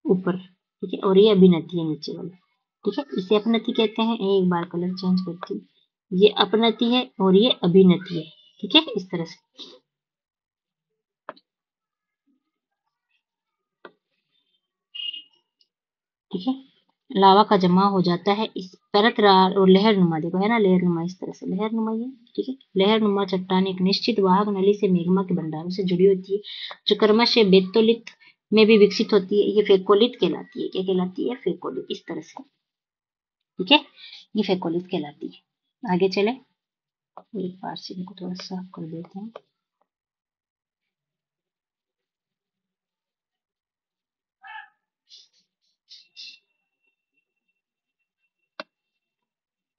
ऊपर, ठीक है, और ये अभिनति है नीचे वाला, ठीक है। इसे अपनति कहते हैं। एक बार कलर चेंज करती हूँ, ये अपनति है और ये अभिनति है, ठीक है, इस तरह से, ठीक है। लावा का जमा हो जाता है इस परतरार और लहरनुमा, देखो है ना लहरनुमा, इस तरह से लहरनुमा, ये ठीक है। लहरनुमा चट्टान एक निश्चित वाहक नली से मैग्मा के भंडारों से जुड़ी होती है, जो क्रमशः बेथोलिथ में भी विकसित होती है। ये फेकोलिथ कहलाती है। क्या कहलाती है? फेकोलिथ, इस तरह से, ठीक है, ये फेकोलिथ कहलाती है। आगे चले, एक बार से इनको थोड़ा साफ कर देते हैं।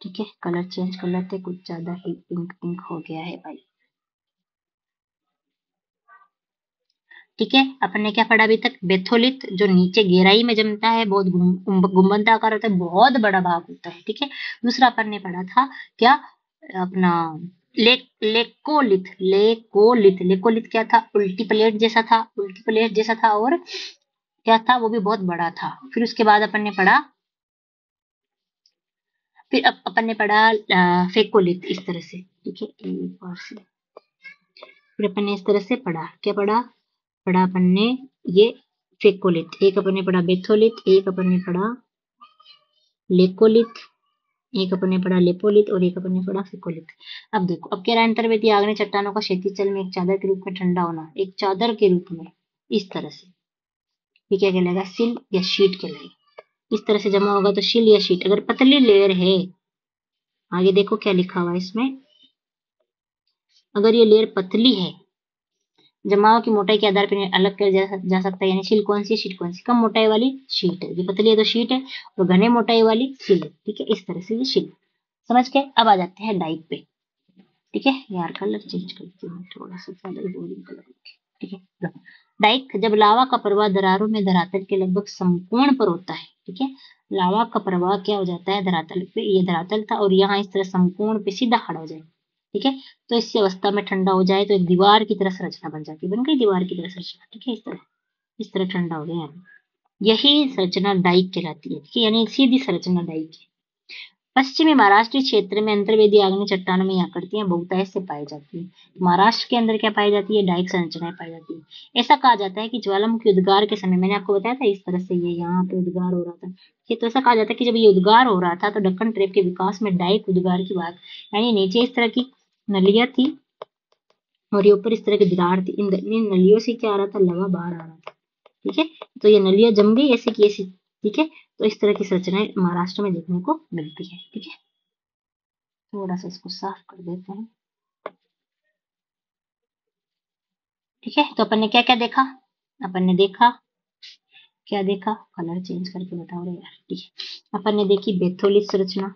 ठीक है, कलर चेंज कर लेते, कुछ ज्यादा ही पिंक पिंक हो गया है भाई, ठीक है। अपन ने क्या पढ़ा अभी तक? बेथोलिथ जो नीचे गहराई में जमता है, बहुत गुंबदाकार होता है, बहुत बड़ा भाग होता है, ठीक है। दूसरा अपन ने पढ़ा था क्या? अपना लेकोलिथ। लेकोलिथ, लेकोलिथ क्या था? उल्टी प्लेट जैसा था, उल्टी प्लेट जैसा था, और क्या था? वो भी बहुत बड़ा था। फिर उसके बाद अपन ने पढ़ा, फिर अपन ने पढ़ा फेकोलिथ, इस तरह से, ठीक है, एक बार से। फिर अपन ने इस तरह से पढ़ा, क्या पढ़ा? पढ़ा अपन ने ये फेकोलिथ, एक अपन ने पढ़ा बेथोलिथ, एक अपन ने पढ़ा लेकोलिथ, एक अपन ने पढ़ा लेपोलिथ, और एक अपन ने पढ़ा फेकोलिथ। अब देखो, अब कह रहा है अंतर्वेदी आग्नेय चट्टानों का क्षैतिज तल में एक चादर के रूप में ठंडा होना, एक चादर के रूप में, इस तरह से, ये क्या कहलाएगा? सिल या शीट कहलाएगा। इस तरह से जमा होगा तो शिल या शीट। अगर पतली लेयर है आगे देखो क्या लिखा हुआ है इसमें, अगर ये लेयर पतली है, जमाव की मोटाई के आधार पर अलग किया जा सकता है, यानी शीट कौन सी, शीट कौन सी, कम मोटाई वाली शीट है, ये पतली है तो शीट है, और घने मोटाई वाली सील है। ठीक है, इस तरह से ये शीट। समझ के अब आ जाते हैं डाइक पे। ठीक है, यार कलर चेंज करती हूँ थोड़ा सा, ज्यादा बोरिंग कलर। ठीक है, डाइक जब लावा का प्रवाह दरारों में धरातल के लगभग समकोण पर होता है। ठीक है, लावा का प्रवाह क्या हो जाता है धरातल पे, ये धरातल था और यहाँ इस तरह समकोण पे सीधा खड़ा हो जाए। ठीक है, तो इस अवस्था में ठंडा हो जाए तो एक दीवार की तरह संरचना बन जाती है, बन गई दीवार की तरह संरचना। ठीक है, इस तरह ठंडा हो गया, यही संरचना डाइक कहलाती है। ठीक है, यानी सीधी संरचना डाइक है। पश्चिमी महाराष्ट्र क्षेत्र में अंतर्वेदी आग्नेय चट्टानों में यहाँ आकृतियां बहुतायत से पाई जाती है। महाराष्ट्र के अंदर क्या पाई जाती है, डाइक संरचनाएं पाई जाती है। ऐसा कहा जाता है कि ज्वालामुखी उद्गार के समय, मैंने आपको बताया था इस तरह से ये यहाँ पे उद्गार हो रहा था, ये तो ऐसा कहा जाता है कि जब ये उद्गार हो रहा था तो दक्कन ट्रेप के विकास में डाइक उद्गार की बात, यानी नीचे इस तरह की नलियां थी और ये ऊपर इस तरह की दीवार थी, इन नलियों से क्या आ रहा था, लवा बाहर आ रहा था। ठीक है, तो ये नलियां जम गई ऐसे की ऐसी। ठीक है, तो इस तरह की संरचनाएं महाराष्ट्र में देखने को मिलती है। ठीक है, थोड़ा सा इसको साफ कर देते हैं। ठीक है, तो अपन ने क्या क्या देखा, अपन ने देखा क्या देखा, कलर चेंज करके बताओ रे यार। ठीक है, अपन ने देखी बेथोलित संरचना,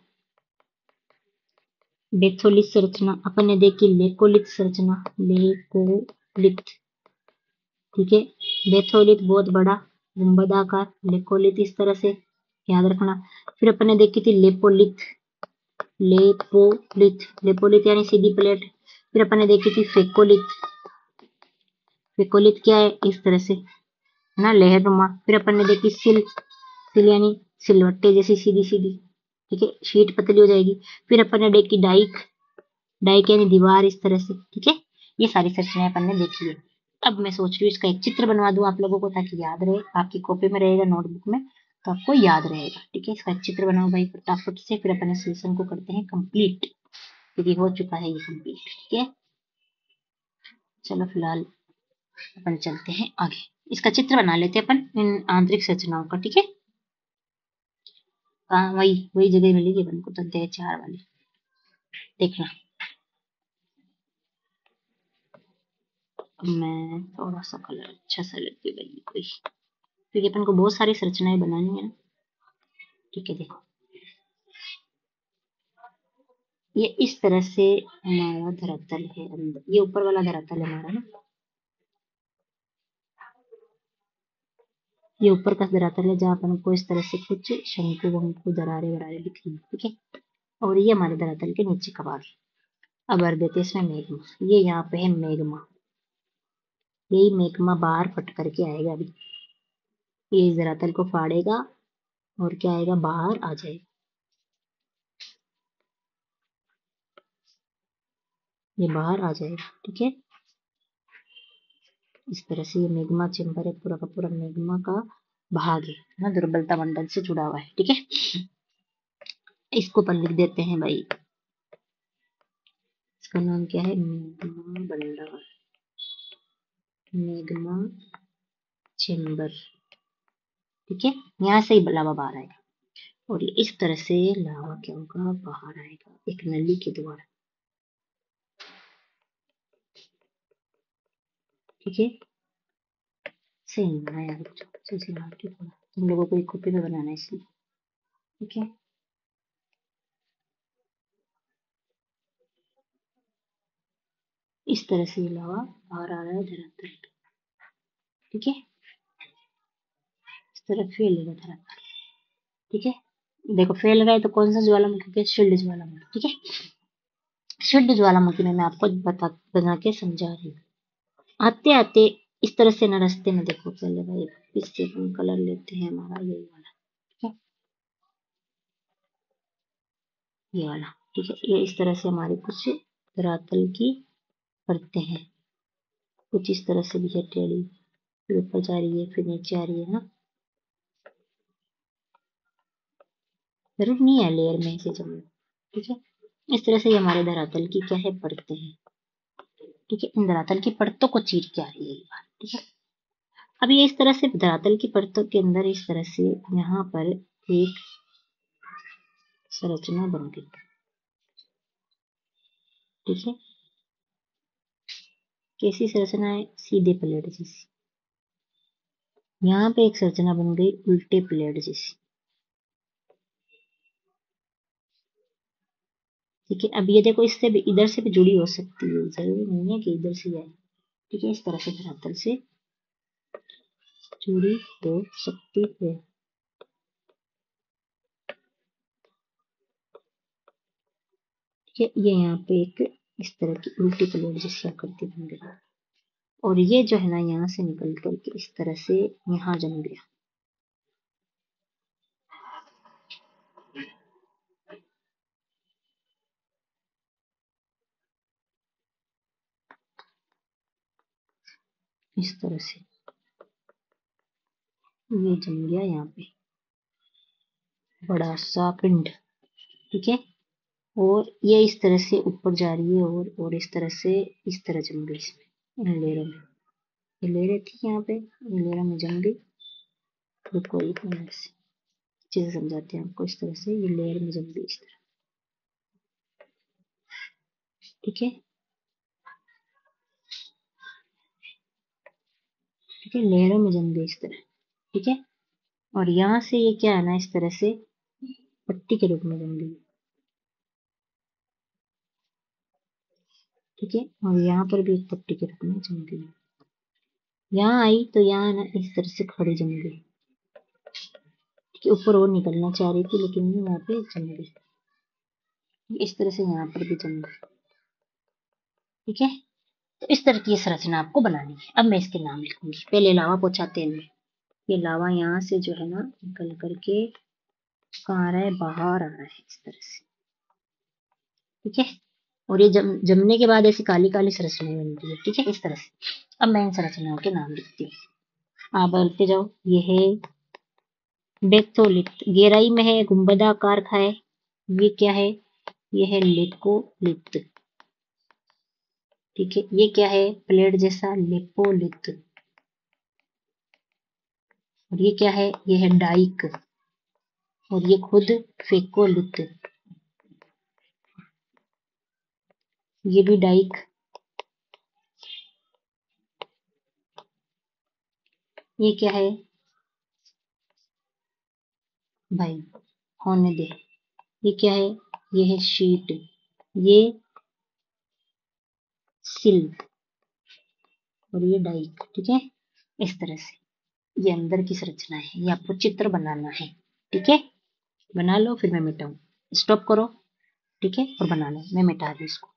बेथोलित संरचना, अपन ने देखी लेकोलित संरचना, लेकोलित। ठीक है, बेथोलित बहुत बड़ा गुंबदाकार, लेकोलित इस तरह से याद रखना। फिर अपन ने देखी थी लेपोलिथ, लेपोलिथ, लेपोलिथ यानी सीधी प्लेट। फिर अपन ने देखी थी फेकोलिथ, फेकोलिथ क्या है, इस तरह से ना लहरनुमा। फिर अपन ने देखी सिल, सिल यानी सिलवट्टे जैसी सीधी सीधी। ठीक है, शीट पतली हो जाएगी। फिर अपन ने देखी डाइक, डाइक यानी दीवार इस तरह से। ठीक है, ये सारी संरचनाएं अपन ने देखी है। अब मैं सोच रही हूँ इसका एक चित्र बनवा दूं आप लोगों को, ताकि याद रहे, आपकी कॉपी में रहेगा, नोटबुक में, तो आपको याद रहेगा। ठीक है, इसका एक चित्र बनाओ भाई फटाफट से, फिर अपन इस लेसन को करते हैं कंप्लीट, क्योंकि हो चुका है ये कंप्लीट। ठीक है, चलो फिलहाल अपन चलते हैं आगे, इसका चित्र बना लेते हैं अपन इन आंतरिक संरचनाओं का। ठीक है, हाँ वही वही जगह मिलेगी अपन को, तो अध्याय 4 वाली देखना। अब मैं थोड़ा सा कलर अच्छा सा लेती हूँ भाई कोई, क्योंकि अपन को बहुत सारी संरचनाएं बनानी है ना। ठीक है, देखो ये इस तरह से हमारा धरातल है अंदर, ये ऊपर वाला धरातल है हमारा ना, ये ऊपर का धरातल है जहाँ अपन को इस तरह से कुछ शंकु वंकु दरारे वरारे दिख रही है। ठीक है, और ये हमारे धरातल के नीचे का भाग है। अब भर देते हैं इसमें मेगमा, ये यहाँ पे है मेगमा, यही मेगमा बाहर फट करके आएगा अभी, ये इस धरातल को फाड़ेगा और क्या आएगा, बाहर आ जाएगा, ये बाहर आ जाएगा। ठीक है, इस तरह से ये मेगमा चेम्बर है, पूरा का पूरा मेगमा का भाग है ना, दुर्बलता मंडल से जुड़ा हुआ है। ठीक है, इसको पर लिख देते हैं भाई, इसका नाम क्या है, मेगमा बंडल, मेगमा चेम्बर। ठीक है, यहाँ से ही लावा बाहर आएगा, और ये इस तरह से लावा क्या होगा, बाहर आएगा एक नली के द्वारा। ठीक है, सही है यार, तुम लोगों को एक कॉपी में बनाना है इसलिए। ठीक है, इस तरह से लावा बाहर आ रहा है धरातल। ठीक है, इस तरह फैलेगा धरातल। ठीक है, देखो फैल रहा है तो कौन सा ज्वालामुखी है, शील्ड ज्वालामुखी। ठीक है, शील्ड ज्वालामुखी में मैं आपको बना के समझा रही हूँ। आते आते इस तरह से ना रास्ते में देखो, पहले भाई इससे हम कलर लेते हैं हमारा ये वाला। ठीक है, ये वाला। ठीक है, ये इस तरह से हमारे कुछ धरातल की परतें हैं, कुछ इस तरह से भी है टेढ़ी, फिर ऊपर जा रही है, फिर नीचे आ रही है ना, जरूर नहीं है लेयर में इसे जमना। ठीक है, इस तरह से हमारे धरातल की क्या है, परतें हैं। ठीक है, इन धरातल की परतों को चीर के आ रही है ये बात। ठीक है, अब ये इस तरह से धरातल की परतों के अंदर इस तरह से यहाँ पर एक संरचना बन गई। ठीक है, कैसी संरचना है, सीधे प्लेट जैसी। यहाँ पे एक संरचना बन गई उल्टे प्लेट जैसी। ठीक है, अब ये देखो इससे भी इधर से भी जुड़ी हो सकती है, जरूरी नहीं है कि इधर से जाए। ठीक है, इस तरह से धरातल से जुड़ी हो सकती है। ठीक है, ये यहाँ पे एक इस तरह की उल्टी प्लेट जैसी आकृति बन गई, और ये जो है ना यहाँ से निकल करके इस तरह से यहाँ जम गया। इस तरह से ये जम गया यहाँ पे बड़ा सा पिंड। ठीक है, और ये इस तरह से ऊपर जा रही है, और इस तरह से इस तरह जम गई इसमें, इन लेयरों में। ये लेयरें थी यहाँ पे, इन लेयरों में जम गई। तो कोई से चीजें समझाते हैं आपको। इस तरह से ये लेयर में जम गई इस तरह। ठीक है, ठीक है, लेयरों में जम गई इस तरह। ठीक है, और यहाँ से ये क्या है ना, इस तरह से पट्टी के रूप में जम गई। ठीक है, और यहाँ पर भी एक पट्टी के रूप में जम गई। यहाँ आई तो यहाँ ना इस तरह से खड़ी जम गई। ठीक है, ऊपर और निकलना चाह रही थी लेकिन ये यहाँ पे जम गई। इस तरह से यहाँ पर भी जम गई। ठीक है, तो इस तरह की संरचना आपको बनानी है। अब मैं इसके नाम लिखूंगी। पहले लावा पोछाते हैं। ये लावा यहाँ से जो है ना निकल करके कहाँ आ रहा है, बाहर आ रहा है इस तरह से। ठीक है, और ये जमने के बाद ऐसी काली काली संरचनाएं बनती है। ठीक है, इस तरह से। अब मैं इन संरचनाओं के नाम लिखती हूँ, आप बोलते जाओ। ये है बेक्थोलिट, गहराई में है, गुंबदाकार है। ये क्या है, ये है लेकोलित। ठीक है, ये क्या है, प्लेट जैसा, लेपोलित। और ये क्या है, ये है डाइक, और ये खुद फेकोलित। ये भी डाइक। ये क्या है भाई, होने दे। ये क्या है, ये है शीट, ये सिल, और ये डाइक। ठीक है, इस तरह से ये अंदर की संरचना है। ये आपको चित्र बनाना है। ठीक है, बना लो, फिर मैं मिटाऊं। स्टॉप करो। ठीक है, और बना लो, मैं मिटा दूं इसको।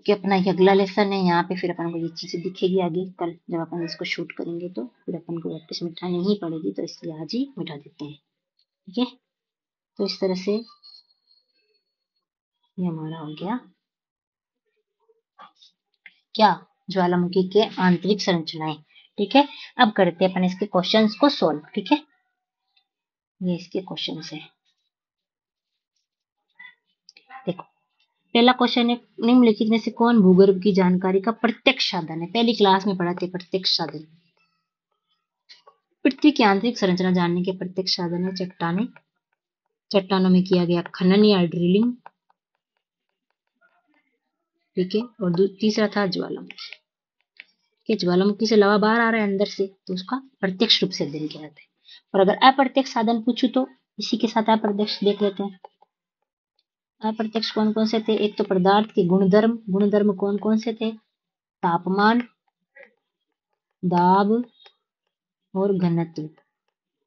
कि अपना ये अगला लेसन है, यहाँ पे फिर अपन को ये चीजें दिखेगी आगे कल जब अपन इसको शूट करेंगे, तो फिर अपन को वापस मिटानी ही पड़ेगी, तो इसलिए आज ही मिटा देते हैं। ठीक है, तो इस तरह से ये हमारा हो गया क्या, ज्वालामुखी के आंतरिक संरचनाएं। ठीक है, अब करते हैं अपन इसके क्वेश्चंस को सोल्व। ठीक है, ये इसके क्वेश्चंस है। देखो, पहला क्वेश्चन है, निम्नलिखित में से कौन भूगर्भ की जानकारी का प्रत्यक्ष साधन है। पहली क्लास में पढ़ा थे प्रत्यक्ष साधन। पृथ्वी की आंतरिक संरचना जानने के प्रत्यक्ष साधन है चट्टाने, चट्टानों में किया गया खनन या ड्रिलिंग। ठीक है, और तीसरा था ज्वालामुखी। कि ज्वालामुखी से लावा बाहर आ रहा है अंदर से, तो उसका प्रत्यक्ष रूप से अध्ययन किया जाता है। और अगर अप्रत्यक्ष साधन पूछू तो इसी के साथ अप्रत्यक्ष देख लेते हैं। अप्रत्यक्ष कौन कौन से थे, एक तो पदार्थ के गुणधर्म, गुणधर्म कौन कौन से थे, तापमान, दाब और घनत्व।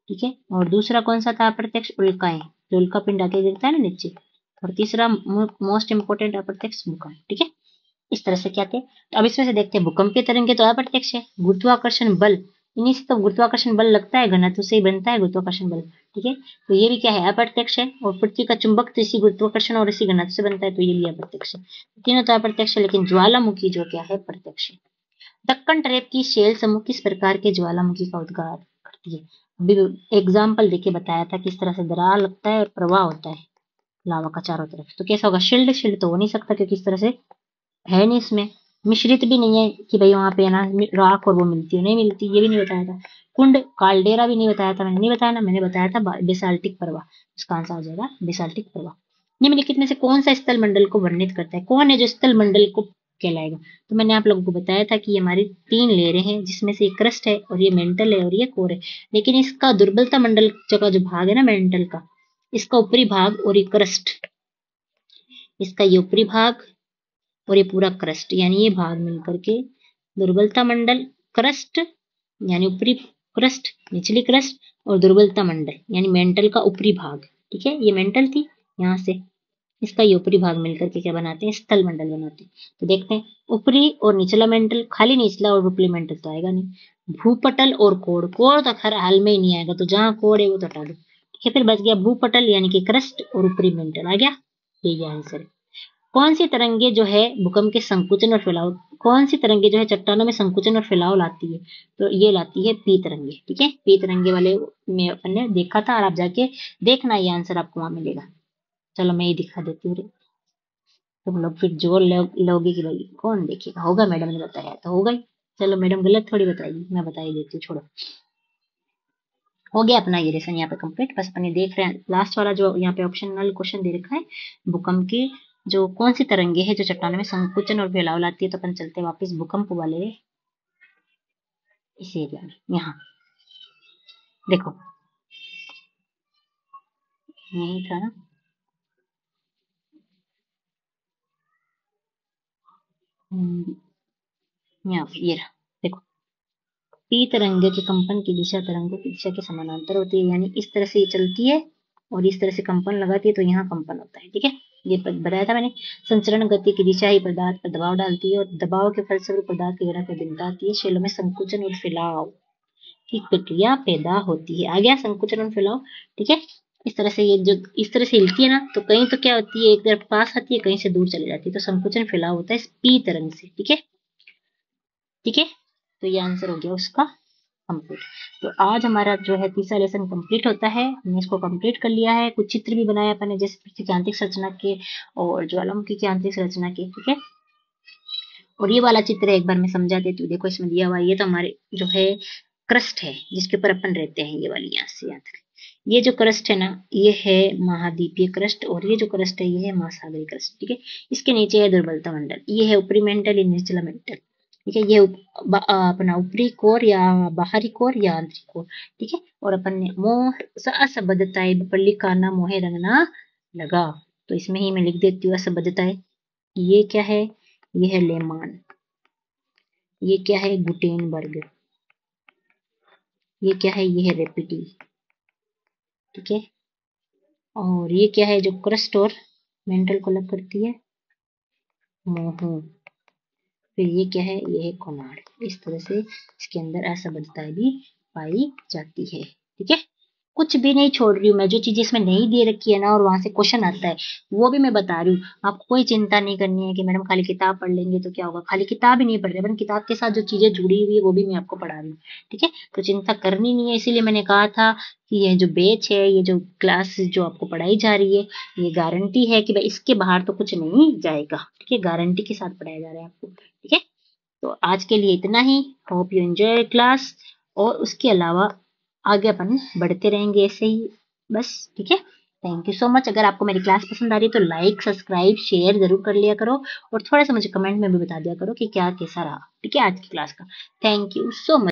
ठीक है, और दूसरा कौन सा था अप्रत्यक्ष, उल्काएं, जो उल्का पिंड आके गिरता है ना नीचे। और तीसरा मोस्ट इंपोर्टेंट अप्रत्यक्ष भूकंप। ठीक है, इस तरह से क्या थे। तो अब इसमें से देखते हैं, भूकंपीय तरंगे तो अप्रत्यक्ष है। गुरुत्वाकर्षण बल, इन्हीं से तो गुरुत्वाकर्षण बल लगता है, घनत्व से ही बनता है गुरुत्वाकर्षण बल। ठीक है, तो ये भी क्या है, अप्रत्यक्ष है। और पृथ्वी का चुंबक तो इसी गुरुत्वाकर्षण और इसी घनत्व से बनता है, तो ये भी अप्रत्यक्ष है। तीनों तो अप्रत्यक्ष है, लेकिन ज्वालामुखी जो क्या है, प्रत्यक्ष है। दक्कन ट्रेप की शेल समूह किस प्रकार के ज्वालामुखी का उद्गार करती है। अभी एग्जाम्पल देके बताया था किस तरह से दरार लगता है और प्रवाह होता है लावा का चारों तरफ। तो कैसा होगा, शील्ड, शील्ड तो हो नहीं सकता क्योंकि इस तरह से है नहीं इसमें। मिश्रित भी नहीं है कि भाई वहां पे ना राख और वो मिलती है, नहीं मिलती, ये भी नहीं बताया था। कुंड काल्डेरा भी नहीं बताया था, मैंने नहीं बताया ना, मैंने बताया था बेसाल्टिक प्रवाह। इसका आंसर हो जाएगा बेसाल्टिक प्रवाह। निम्नलिखित में से कौन सा स्थल मंडल को वर्णित करता है, कौन है जो स्थल मंडल को कहलाएगा? तो मैंने आप लोगों को बताया था कि ये हमारी 3 लेयरें हैं, जिसमें से क्रस्ट है और ये मेंटल है और ये कोर है। लेकिन इसका दुर्बलता मंडल का जो भाग है ना मेंटल का, इसका ऊपरी भाग और ये क्रस्ट, इसका ये ऊपरी भाग और ये पूरा क्रस्ट, यानी ये भाग मिलकर के दुर्बलता मंडल, क्रस्ट यानी ऊपरी क्रस्ट, निचली क्रस्ट, और दुर्बलता मंडल यानी मेंटल का ऊपरी भाग। ठीक है, ये मेंटल थी, यहाँ से इसका ये ऊपरी भाग मिलकर के क्या बनाते हैं, स्थल मंडल बनाते हैं। तो देखते हैं, ऊपरी और निचला मेंटल, खाली निचला और ऊपरी मेंटल तो आएगा नहीं। भूपटल और कोड़, कोड़ तो हर हाल में ही नहीं आएगा, तो जहां कोड़ है वो तो हटा दो। ठीक है, फिर बच गया भूपटल यानी कि क्रस्ट और ऊपरी मेंटल आ गया, यही आंसर है। कौन सी तरंगे जो है भूकंप के संकुचन और फैलाव, कौन सी तरंगे जो है चट्टानों में संकुचन और फैलाव लाती है? तो ये लाती है पी तरंगे। ठीक है, पी तरंगे वाले में अपन ने देखा था, और आप जाके देखना, ये आंसर आपको वहां मिलेगा। चलो मैं ही दिखा देती हूँ। तुम लोग फिर जोर लोगे कि भाई कौन देखेगा, होगा मैडम ने बताया तो होगा ही। चलो मैडम गलत थोड़ी बताएगी, मैं बता ही देती हूँ, छोड़ो। हो गया अपना ये लेसन यहाँ पे कंप्लीट। बस अपन ये देख रहे हैं लास्ट वाला जो यहाँ पे ऑप्शनल क्वेश्चन दे रखा है, भूकंप की जो कौन सी तरंगे है जो चट्टानों में संकुचन और फैलाव लाती है। तो अपन चलते हैं वापस भूकंप वाले इस एरिया में। यहाँ देखो, यही था ना, यहाँ पे ये रहा, देखो। पी तरंगे के कंपन की दिशा तरंगों की दिशा के समानांतर होती है, यानी इस तरह से ये चलती है और इस तरह से कंपन लगाती है, तो यहाँ कंपन होता है। ठीक है, ये बताया था मैंने। संचरण गति की दिशा ही पदार्थ पर दबाव डालती है और दबाव के फलस्वरूप पदार्थ की गहराई पर भिन्नता आती है। शैलों में संकुचन और फैलाव की प्रक्रिया पैदा होती है। आ गया संकुचन और फैलाव। ठीक है, इस तरह से ये जो इस तरह से हिलती है ना, तो कहीं तो क्या होती है, एक तरफ पास आती है, कहीं से दूर चली जाती है, तो संकुचन फैलाव होता है पी तरंग से। ठीक है, ठीक है, तो ये आंसर हो गया उसका कंप्लीट। तो आज हमारा जो है तीसरा लेसन कंप्लीट होता है, हमने इसको कंप्लीट कर लिया है। कुछ चित्र भी बनाए अपने, जैसे पृथ्वी की आंतरिक संरचना के और ज्वालामुखी की आंतरिक संरचना के। ठीक है, और ये वाला चित्र एक बार मैं समझा देती हूँ। देखो इसमें दिया हुआ, ये तो हमारे जो है क्रस्ट है जिसके ऊपर अपन रहते हैं, ये वाली यहाँ से यहाँ तक। ये जो क्रस्ट है ना, ये है महाद्वीपीय क्रस्ट, और ये जो क्रस्ट है ये है महासागरीय क्रस्ट। ठीक है, इसके नीचे है दुर्बलता मंडल, ये है ऊपरी मेंटल, ये निचला मेंटल। ठीक है, ये अपना ऊपरी कोर या बाहरी कोर या आंतरिक कोर। ठीक है, और अपन ने मोह असबद्धताएं पल्ली काना मोहे रंगना लगा, तो इसमें ही मैं लिख देती हूँ असबद्धताएं। ये क्या है, ये है लेमान, ये क्या है गुटेनबर्ग, ये क्या है, ये है रेपिटी। ठीक है, और ये क्या है जो क्रस्ट और मेंटल को अलग करती है, मोहू। फिर ये क्या है, ये है कोनार्ड। इस तरह से इसके अंदर असबद्धताएं भी पाई जाती है। ठीक है, कुछ भी नहीं छोड़ रही हूँ मैं, जो चीजें इसमें नहीं दे रखी है ना और वहां से क्वेश्चन आता है वो भी मैं बता रही हूँ। आपको कोई चिंता नहीं करनी है कि मैडम खाली किताब पढ़ लेंगे तो क्या होगा, खाली किताब ही नहीं पढ़ रहे अपन, किताब के साथ जो चीजें जुड़ी हुई है वो भी मैं आपको पढ़ा रही हूँ। ठीक है, तो चिंता करनी नहीं है, इसीलिए मैंने कहा था कि ये जो बैच है, ये जो क्लास जो आपको पढ़ाई जा रही है, ये गारंटी है कि भाई इसके बाहर तो कुछ नहीं जाएगा। ठीक है, गारंटी के साथ पढ़ाया जा रहा है आपको। ठीक है, तो आज के लिए इतना ही। होप यू एंजॉय क्लास, और उसके अलावा आगे अपन बढ़ते रहेंगे ऐसे ही बस। ठीक है, थैंक यू सो मच। अगर आपको मेरी क्लास पसंद आ रही है तो लाइक सब्सक्राइब शेयर जरूर कर लिया करो, और थोड़ा सा मुझे कमेंट में भी बता दिया करो कि क्या कैसा रहा। ठीक है, आज की क्लास का। Thank you so much.